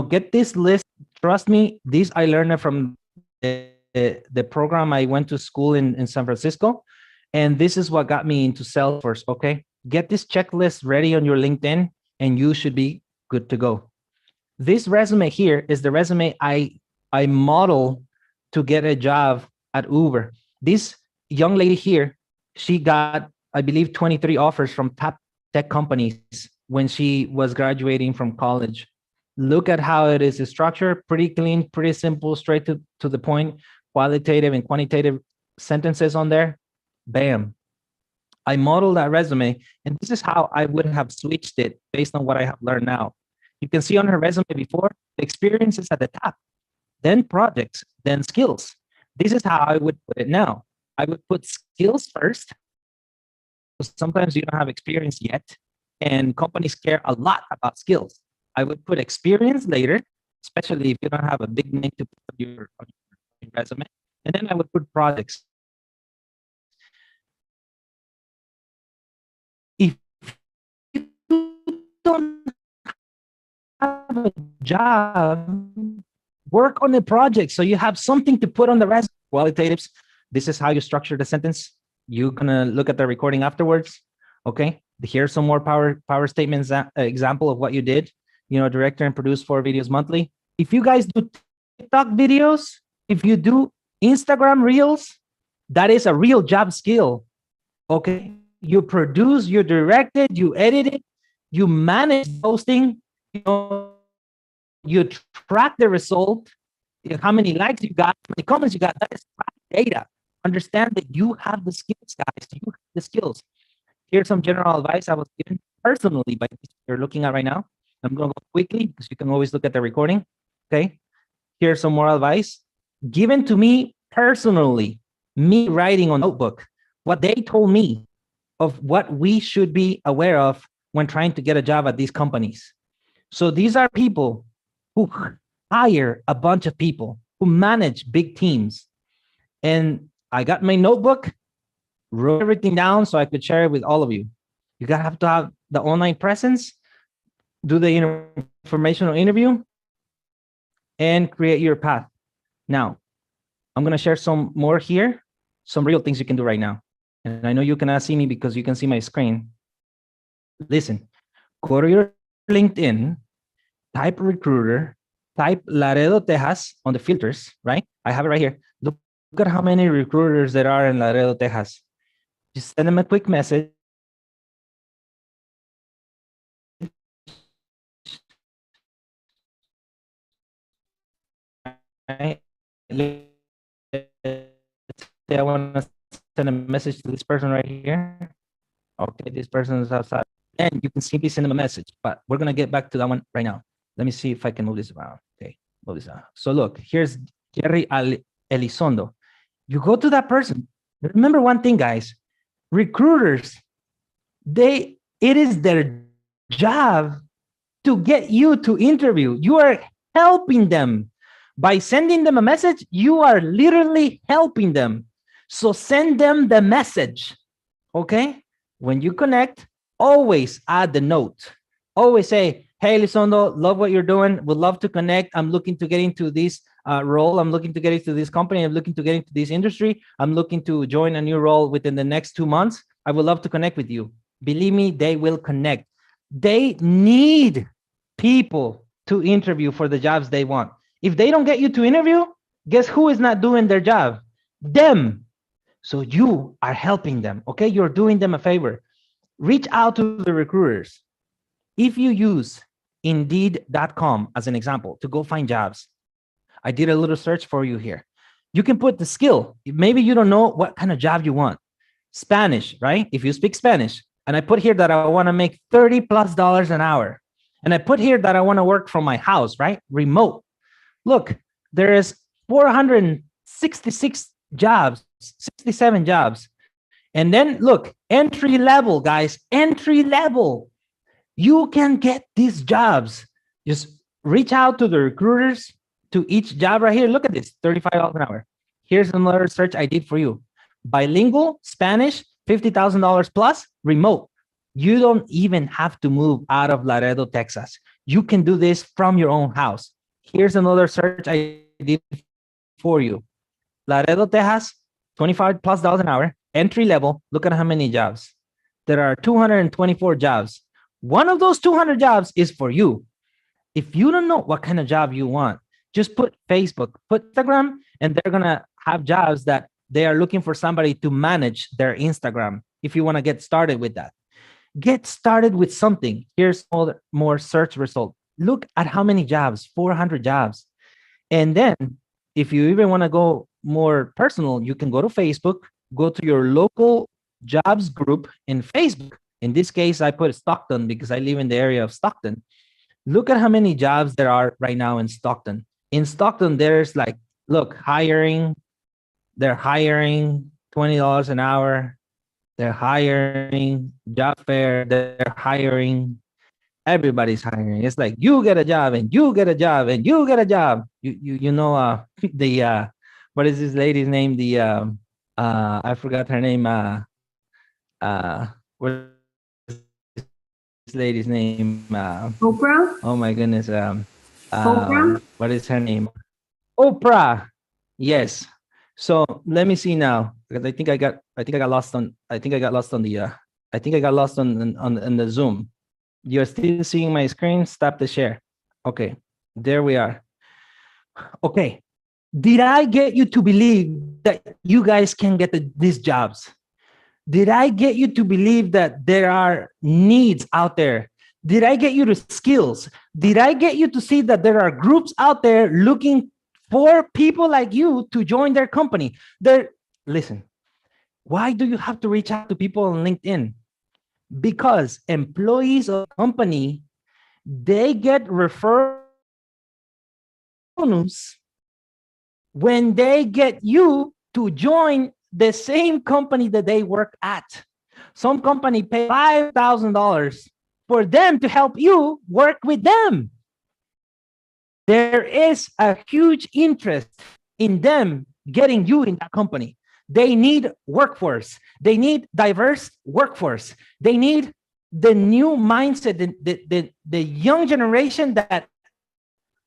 Get this list. Trust me, this I learned it from the program I went to school in San Francisco. And this is what got me into Salesforce, okay? Get this checklist ready on your LinkedIn and you should be good to go. This resume here is the resume I model to get a job at Uber. This young lady here, she got, I believe, 23 offers from top tech companies when she was graduating from college. Look at how it is structured, pretty clean, pretty simple, straight to the point, qualitative and quantitative sentences on there. Bam. I modeled that resume, and this is how I would have switched it based on what I have learned now. You can see on her resume before, the experience is at the top, then projects, then skills. This is how I would put it now. I would put skills first. Sometimes you don't have experience yet, and companies care a lot about skills. I would put experience later, especially if you don't have a big name to put on your resume. And then I would put projects. If you don't have a job, work on a project so you have something to put on the resume. Qualitatives, this is how you structure the sentence. You're gonna look at the recording afterwards. Okay, here's some more power statements, example of what you did. You know, director and produce 4 videos monthly. If you guys do TikTok videos, if you do Instagram reels, that is a real job skill. Okay, you produce, you directed, you edited, you manage posting, you know, you track the result, how many likes you got, how many comments you got. That is data. Understand that you have the skills, guys. You have the skills. Here's some general advice I was given personally by you're looking at right now. I'm going to go quickly because you can always look at the recording. Okay. Here's some more advice given to me personally, me writing on notebook, what they told me of what we should be aware of when trying to get a job at these companies. So these are people who hire a bunch of people, who manage big teams. And I got my notebook, wrote everything down so I could share it with all of you. You gotta have to have the online presence, do the informational interview, and create your path. Now, I'm gonna share some more here, some real things you can do right now. And I know you cannot see me because you can see my screen. Listen, go to your LinkedIn, type recruiter, type Laredo, Texas on the filters, right? I have it right here. Look at how many recruiters there are in Laredo, Texas. Just send them a quick message. Right? I want to send a message to this person right here. Okay, this person is outside. And you can simply send them a message, but we're going to get back to that one right now. Let me see if I can move this around. Okay, move this around. So look, here's Jerry Elizondo. You go to that person. Remember one thing, guys. Recruiters, it is their job to get you to interview. You are helping them. By sending them a message, you are literally helping them. So send them the message, okay? When you connect, always add the note. Always say, hey, Elizondo, love what you're doing. Would love to connect. I'm looking to get into this role. I'm looking to get into this company. I'm looking to get into this industry. I'm looking to join a new role within the next 2 months. I would love to connect with you. Believe me, they will connect. They need people to interview for the jobs they want. If they don't get you to interview, guess who is not doing their job? Them. So you are helping them, okay? You're doing them a favor. Reach out to the recruiters. If you use Indeed.com as an example to go find jobs, I did a little search for you here. You can put the skill. Maybe you don't know what kind of job you want. Spanish, right? If you speak Spanish, and I put here that I want to make $30+ an hour. And I put here that I want to work from my house, right? Remote. Look, there is 466 jobs, 67 jobs. And then look, entry level, guys, entry level. You can get these jobs. Just reach out to the recruiters to each job right here. Look at this, $35 an hour. Here's another search I did for you. Bilingual, Spanish, $50,000 plus, remote. You don't even have to move out of Laredo, Texas. You can do this from your own house. Here's another search I did for you. Laredo, Texas, $25+ an hour, entry level. Look at how many jobs. There are 224 jobs. One of those 200 jobs is for you. If you don't know what kind of job you want, just put Facebook, put Instagram, and they're going to have jobs that they are looking for somebody to manage their Instagram. If you want to get started with that, get started with something. Here's more search result. Look at how many jobs, 400 jobs. And then if you even want to go more personal, you can go to Facebook, go to your local jobs group in Facebook. In this case, I put Stockton because I live in the area of Stockton. Look at how many jobs there are right now in Stockton. In Stockton, there's like, look, hiring. They're hiring $20 an hour. They're hiring job fair. They're hiring. Everybody's hiring. It's like you get a job and you get a job and you get a job. You know the what is this lady's name? The I forgot her name. What is this lady's name? Oprah? Oh my goodness. Oprah? What is her name? Oprah. Yes. So let me see now because I think I got lost on the Zoom. You're still seeing my screen? Stop the share. Okay, there we are. Okay, did I get you to believe that you guys can get these jobs? Did I get you to believe that there are needs out there? Did I get you to skills? Did I get you to see that there are groups out there looking for people like you to join their company? Listen, why do you have to reach out to people on LinkedIn? Because employees of a company, they get referrals when they get you to join the same company that they work at. Some company pay $5,000 for them to help you work with them. There is a huge interest in them getting you in that company. They need workforce. They need diverse workforce. They need the new mindset, the young generation that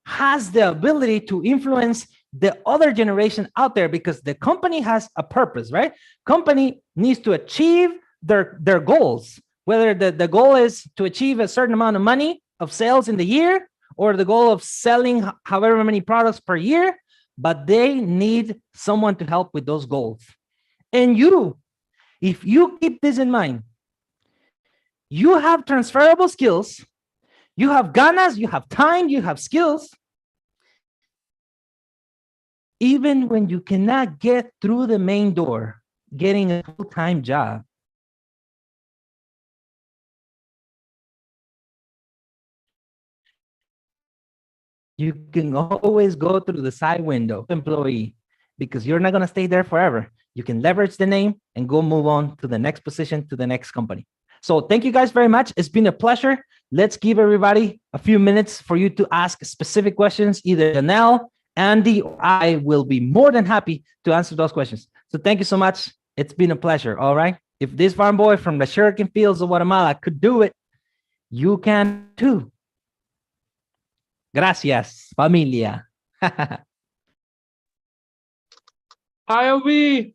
has the ability to influence the other generation out there, because the company has a purpose, right? Company needs to achieve their goals, whether the goal is to achieve a certain amount of money of sales in the year or the goal of selling however many products per year, but they need someone to help with those goals. And you, if you keep this in mind, you have transferable skills, you have ganas, you have time, you have skills. Even when you cannot get through the main door, getting a full-time job, you can always go through the side window, employee, because you're not going to stay there forever. You can leverage the name and go move on to the next position, to the next company. So thank you guys very much. It's been a pleasure. Let's give everybody a few minutes for you to ask specific questions. Either Janelle, Andy, or I will be more than happy to answer those questions. So thank you so much. It's been a pleasure. All right. If this farm boy from the sugarcane fields of Guatemala could do it, you can too. Gracias, familia. Hi, Ovi.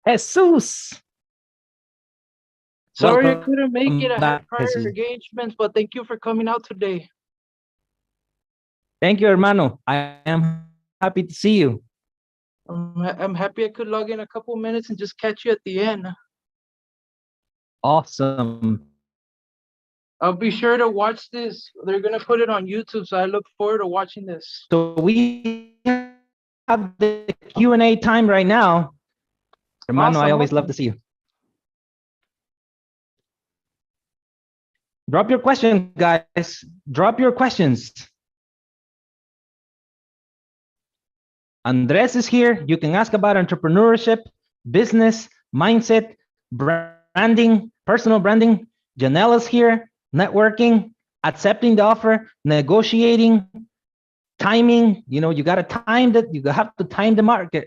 Jesus. Sorry I Welcome couldn't make it. I back, had prior Jesus. engagements, but thank you for coming out today. Thank you, hermano. I am happy to see you. I'm happy I could log in a couple minutes and just catch you at the end. Awesome. I'll be sure to watch this. They're going to put it on YouTube, so I look forward to watching this. So we have the Q&A time right now. Hermano, I always love to see you. Drop your questions, guys. Drop your questions. Andres is here. You can ask about entrepreneurship, business, mindset, branding, personal branding. Janelle is here. Networking, accepting the offer, negotiating, timing. You know, you got to time that. You have to time the market.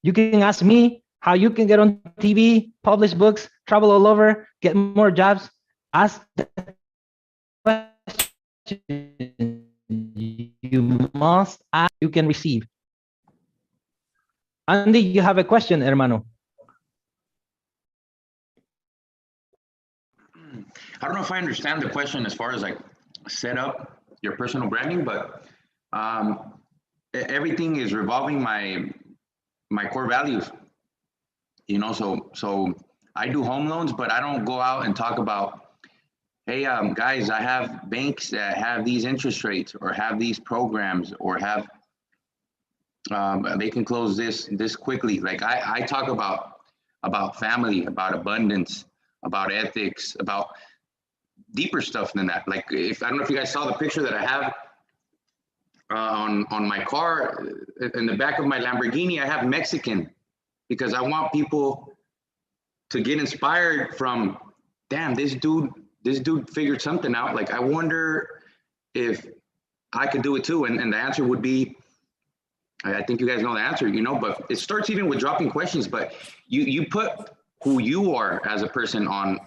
You can ask me how you can get on TV, publish books, travel all over, get more jobs. Ask the question. You must ask, you can receive. Andy, you have a question, hermano. I don't know if I understand the question as far as like set up your personal branding, but everything is revolving my core values. You know, so I do home loans, but I don't go out and talk about, hey, guys, I have banks that have these interest rates or have these programs or have they can close this quickly. Like I talk about about family, about abundance, about ethics, about deeper stuff than that. Like, if I don't know if you guys saw the picture that I have on my car, in the back of my Lamborghini, I have Mexican, because I want people to get inspired from, damn, this dude figured something out. Like, I wonder if I could do it too. And the answer would be, I think you guys know the answer, but it starts even with dropping questions. But you put who you are as a person on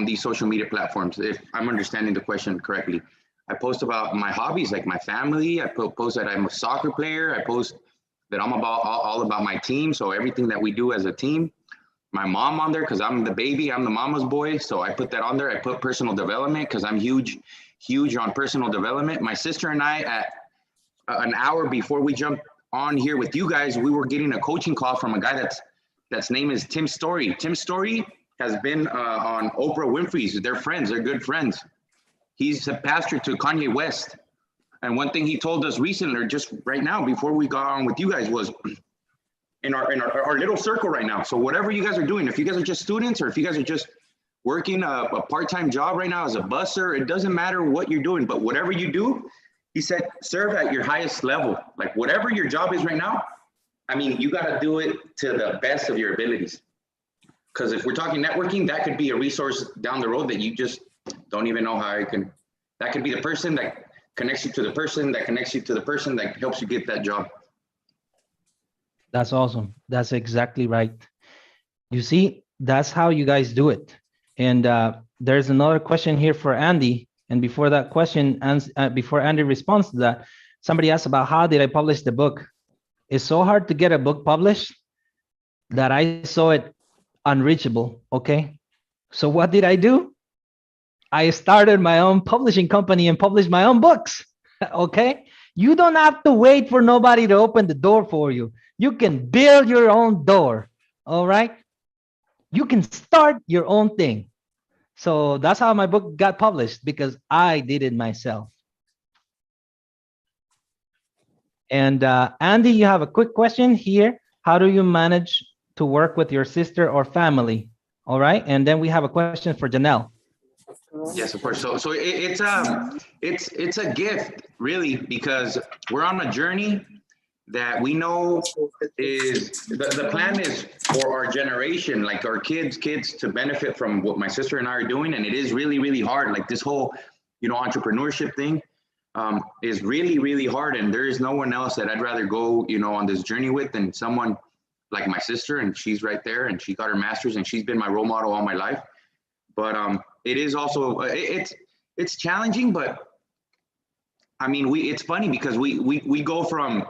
these social media platforms, if I'm understanding the question correctly. I post about my hobbies, like my family. I post that I'm a soccer player. I post that I'm all about my team. So everything that we do as a team. My mom on there, because I'm the baby, I'm the mama's boy. So I put that on there. I put personal development, because I'm huge on personal development. My sister and I, at an hour before we jumped on here with you guys, we were getting a coaching call from a guy that's name is Tim Story. Tim Story has been on Oprah Winfrey's. They're friends. They're good friends. He's a pastor to Kanye West. And one thing he told us recently, or just right now, before we got on with you guys, was in our little circle right now. So whatever you guys are doing, if you guys are just students, or if you guys are just working a part-time job right now as a busser, it doesn't matter what you're doing, but whatever you do, he said, serve at your highest level. Like, whatever your job is right now, I mean, you got to do it to the best of your abilities. Because if we're talking networking, that could be a resource down the road that you just don't even know how that could be the person that connects you to the person that connects you to the person that helps you get that job. That's awesome. That's exactly right. You see, that's how you guys do it. And there's another question here for Andy. And before that question, before Andy responds to that, somebody asked about how did I publish the book? It's so hard to get a book published that I saw it unreachable, okay? So what did I do? I started my own publishing company and published my own books, okay? You don't have to wait for nobody to open the door for you. You can build your own door, all right? You can start your own thing. So that's how my book got published, because I did it myself. And Andy, you have a quick question here. How do you manage to work with your sister or family? All right. And then we have a question for Janelle. Yes, of course. So it's a gift, really, because we're on a journey that we know is the plan is for our generation, like our kids to benefit from what my sister and I are doing. And it is really, really hard. Like, this whole, entrepreneurship thing is really, really hard. And there is no one else that I'd rather go, on this journey with than someone like my sister. And she's right there, and she got her master's, and she's been my role model all my life. But it is also, it's challenging, but I mean, it's funny because we go from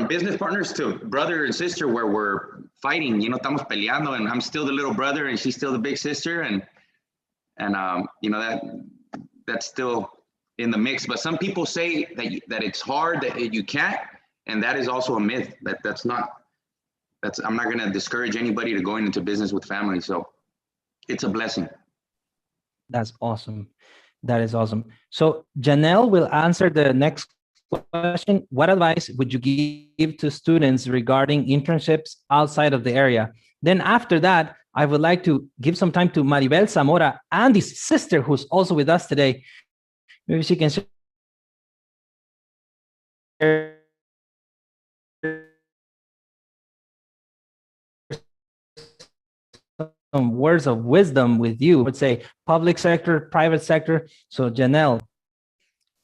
business partners to brother and sister, where we're fighting, estamos peleando, and I'm still the little brother and she's still the big sister. And that's still in the mix. But some people say that it's hard, that you can't, and that is also a myth. I'm not going to discourage anybody to going into business with family. So it's a blessing. That's awesome. That is awesome. So Janelle will answer the next question. What advice would you give to students regarding internships outside of the area? Then after that, I would like to give some time to Maribel Zamora, Andy's sister, who's also with us today. Maybe she can share some words of wisdom with you. I would say public sector, private sector. So Janelle.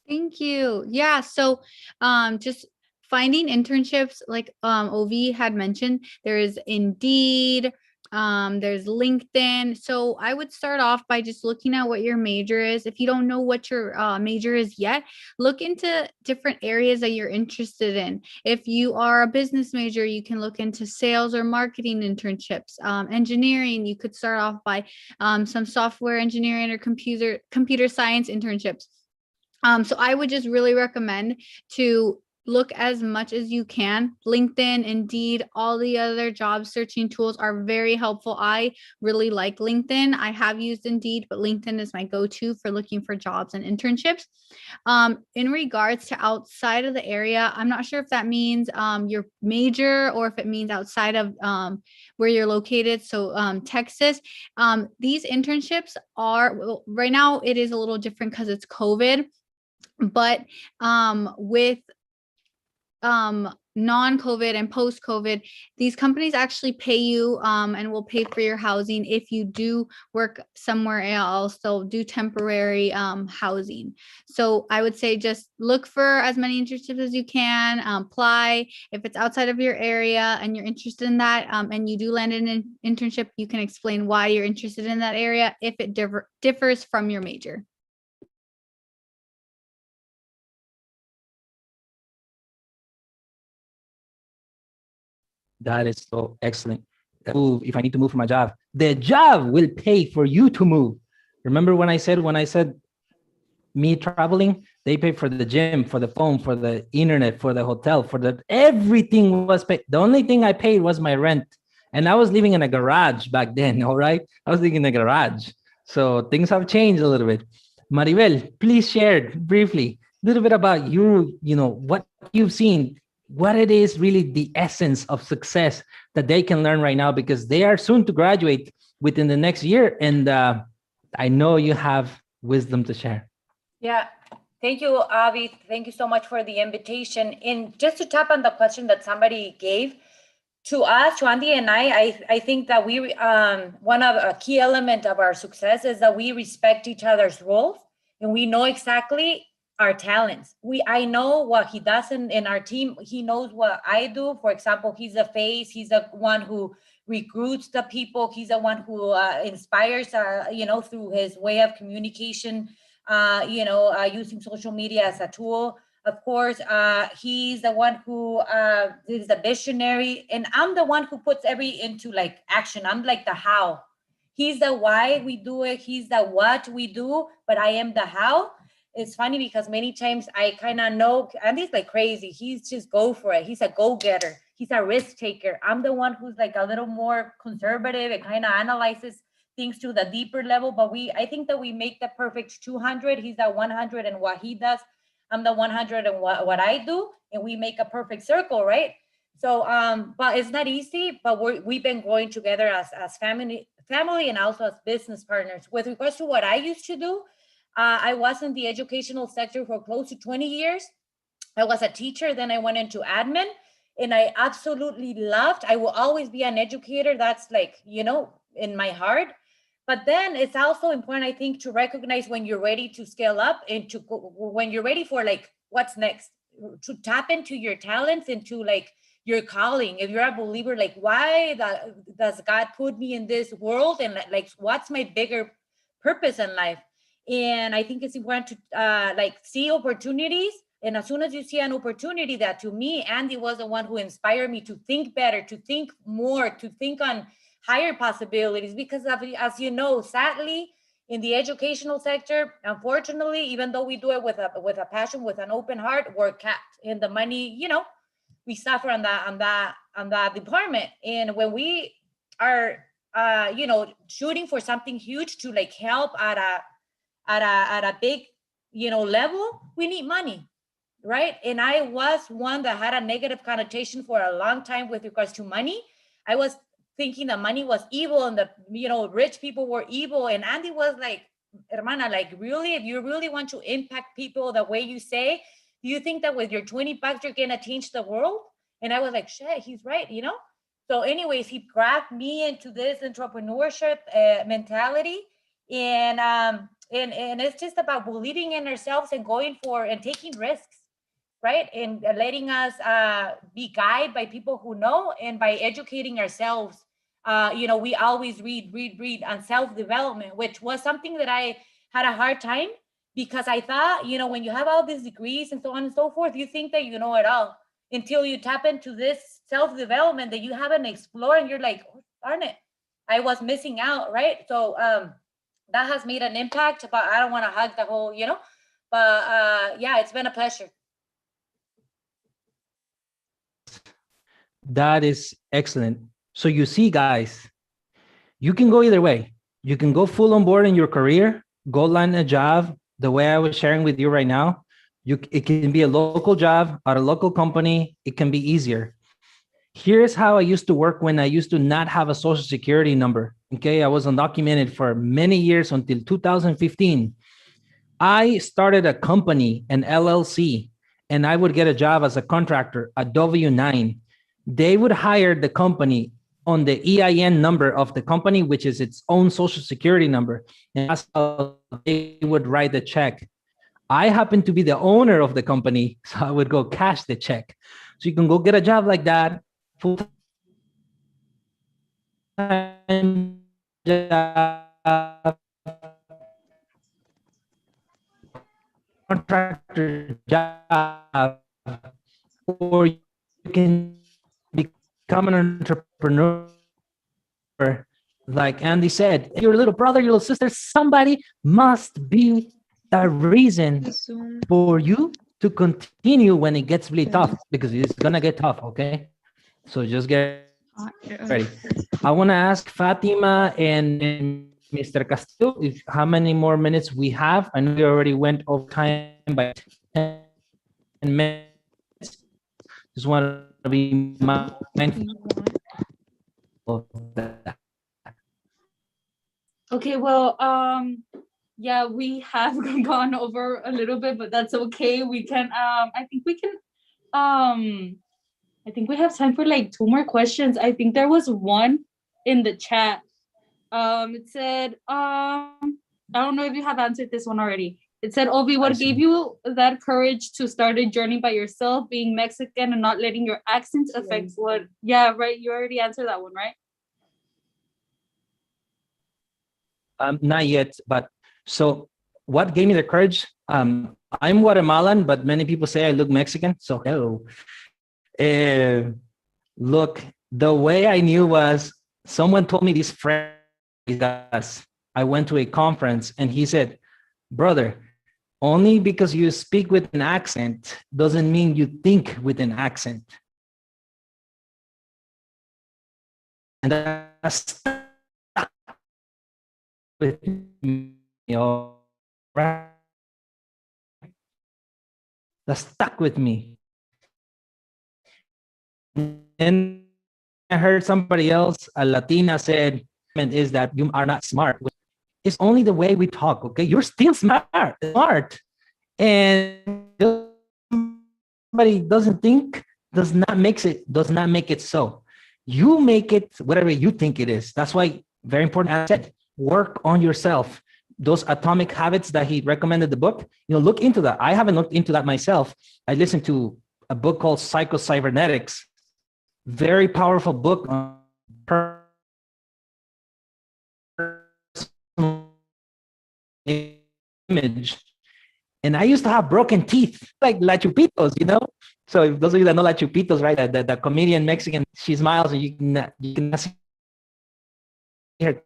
Thank you. Yeah. So just finding internships, like Ovi had mentioned, there is Indeed, there's LinkedIn. So I would start off by just looking at what your major is. If you don't know what your major is yet, look into different areas that you're interested in. If you are a business major, you can look into sales or marketing internships. Engineering, you could start off by some software engineering or computer science internships. So I would just really recommend to look as much as you can. LinkedIn, Indeed, all the other job searching tools are very helpful. I really like LinkedIn. I have used Indeed, but LinkedIn is my go-to for looking for jobs and internships. In regards to outside of the area, I'm not sure if that means your major or if it means outside of where you're located. So Texas, these internships are, well, right now it is a little different because it's COVID, but with non-COVID and post-COVID, these companies actually pay you and will pay for your housing if you do work somewhere else. So do temporary housing. So I would say just look for as many internships as you can, apply. If it's outside of your area and you're interested in that and you do land in an internship, you can explain why you're interested in that area if it differs from your major. That is so excellent. Move if I need to move for my job. The job will pay for you to move. Remember when I said me traveling, they pay for the gym, for the phone, for the internet, for the hotel, for the everything was paid. The only thing I paid was my rent. And I was living in a garage back then, all right? I was living in a garage. So things have changed a little bit. Maribel, please share briefly a little bit about you, what you've seen, what it is really the essence of success that they can learn right now, because they are soon to graduate within the next year. And I know you have wisdom to share. Yeah. Thank you, Avi. Thank you so much for the invitation. And just to tap on the question that somebody gave to us, to Andy and I think that we, one of a key element of our success is that we respect each other's roles and we know exactly our talents. I know what he does in our team. He knows what I do. For example, he's the face. He's the one who recruits the people. He's the one who inspires, through his way of communication, using social media as a tool. Of course, he's the one who is the visionary, and I'm the one who puts into like action. I'm like the how. He's the why we do it. He's the what we do, but I am the how. It's funny because many times I kind of know Andy's like crazy. He's just go for it. He's a go-getter. He's a risk taker. I'm the one who's like a little more conservative and kind of analyzes things to the deeper level. But I think that we make the perfect 200. He's the 100 and what he does. I'm the 100 and what I do, and we make a perfect circle, right? So, but it's not easy. But we've been growing together as family, and also as business partners. With regards to what I used to do, I was in the educational sector for close to 20 years. I was a teacher, then I went into admin, and I absolutely loved. I will always be an educator. That's like, in my heart. But then it's also important, I think, to recognize when you're ready to scale up and when you're ready for like what's next, to tap into your talents, into like your calling. If you're a believer, like why does God put me in this world, and like what's my bigger purpose in life? And I think it's important to like see opportunities. And as soon as you see an opportunity, that to me, Andy was the one who inspired me to think better, to think more, to think on higher possibilities. Because as you know, sadly, in the educational sector, unfortunately, even though we do it with a passion, with an open heart, we're capped in the money. We suffer on that department. And when we are, shooting for something huge to like help at a big, level, we need money, right? And I was one that had a negative connotation for a long time with regards to money. I was thinking that money was evil and the rich people were evil. And Andy was like, hermana, like really, if you really want to impact people the way you say, do you think that with your 20 bucks you're gonna change the world? And I was like, shit, he's right, So anyways, he grabbed me into this entrepreneurship mentality. And it's just about believing in ourselves and going for and taking risks, right? And letting us be guided by people who know, and by educating ourselves. We always read on self-development, which was something that I had a hard time, because I thought, when you have all these degrees and so on and so forth, you think that you know it all, until you tap into this self-development that you haven't explored, and you're like, oh, darn it, I was missing out, right? So that has made an impact, but I don't want to hug the whole, but yeah, it's been a pleasure. That is excellent. So you see, guys, you can go either way. You can go full on board in your career, go land a job the way I was sharing with you right now. It can be a local job at a local company. It can be easier. Here's how I used to work when I used to not have a social security number. Okay, I was undocumented for many years until 2015. I started a company, an LLC, and I would get a job as a contractor, a W-9. They would hire the company on the EIN number of the company, which is its own social security number. And that's how they would write the check. I happened to be the owner of the company, so I would go cash the check. So you can go get a job like that, full-time job, contractor job, or you can become an entrepreneur. Like Andy said, your little brother, your little sister, somebody must be the reason for you to continue when it gets really tough, because it's gonna get tough, okay? So just get ready. I want to ask Fatima and Mr. Castillo if how many more minutes we have. I know we already went over time by 10 minutes. Just want to be mindful of that. Okay, well, yeah, we have gone over a little bit, but that's okay. We can, I think we can, I think we have time for like 2 more questions. I think there was one in the chat. It said, I don't know if you have answered this one already. It said, Ovi, what gave you that courage to start a journey by yourself, being Mexican and not letting your accent affect what? Yeah, right. You already answered that one, right? Not yet, but so what gave me the courage? I'm Guatemalan, but many people say I look Mexican. So hello. Look, the way I knew was someone told me this phrase. I went to a conference and he said, brother, only because you speak with an accent doesn't mean you think with an accent. And that's with me, right? That stuck with me. And I heard somebody else, a Latina, said, is that you are not smart. It's only the way we talk, okay? You're still smart. And somebody doesn't think, does not make it so. You make it whatever you think it is. That's why, very important, as I said, work on yourself. Those atomic habits that he recommended the book, look into that. I haven't looked into that myself. I listened to a book called Psycho-Cybernetics. Very powerful book on image. And I used to have broken teeth, like La Chupitos, So if those of you that know La Chupitos, right, the comedian Mexican, she smiles and you can see her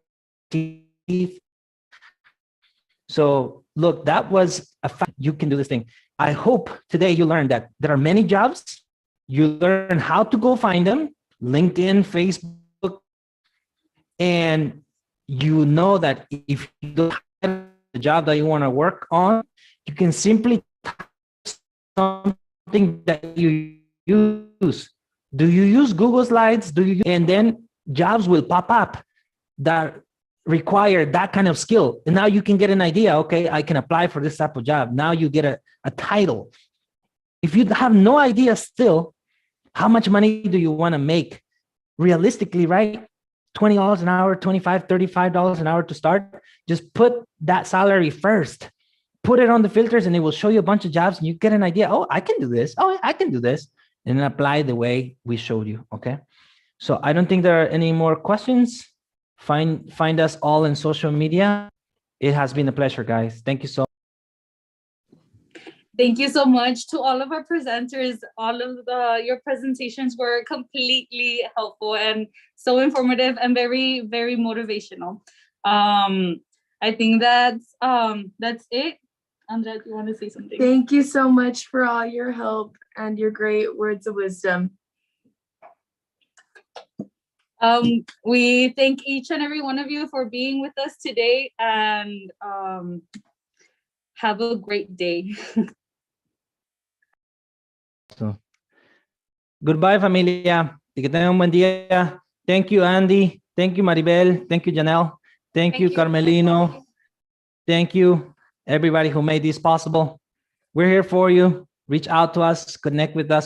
teeth. So look, that was a fact. You can do this thing. I hope today you learned that there are many jobs. You learn how to go find them, LinkedIn, Facebook, and you know that if you don't have the job that you want to work on, you can simply type something that you use. Do you use Google Slides? And then jobs will pop up that require that kind of skill. And now you can get an idea, okay, I can apply for this type of job. Now you get a title. If you have no idea still, how much money do you want to make? Realistically, right? $20 an hour, $25, $35 an hour to start. Just put that salary first. Put it on the filters and it will show you a bunch of jobs and you get an idea. Oh, I can do this. Oh, I can do this. And then apply the way we showed you, okay? So I don't think there are any more questions. Find us all in social media. It has been a pleasure, guys. Thank you so much. Thank you so much to all of our presenters. All of your presentations were completely helpful and so informative and very, very motivational. I think that's it. Andrea, do you want to say something? Thank you so much for all your help and your great words of wisdom. We thank each and every one of you for being with us today, and have a great day. So, goodbye, familia. Que tengan un buen día. Thank you, Andy. Thank you, Maribel. Thank you, Janelle. Thank you, Carmelino. Thank you, everybody who made this possible. We're here for you. Reach out to us, connect with us.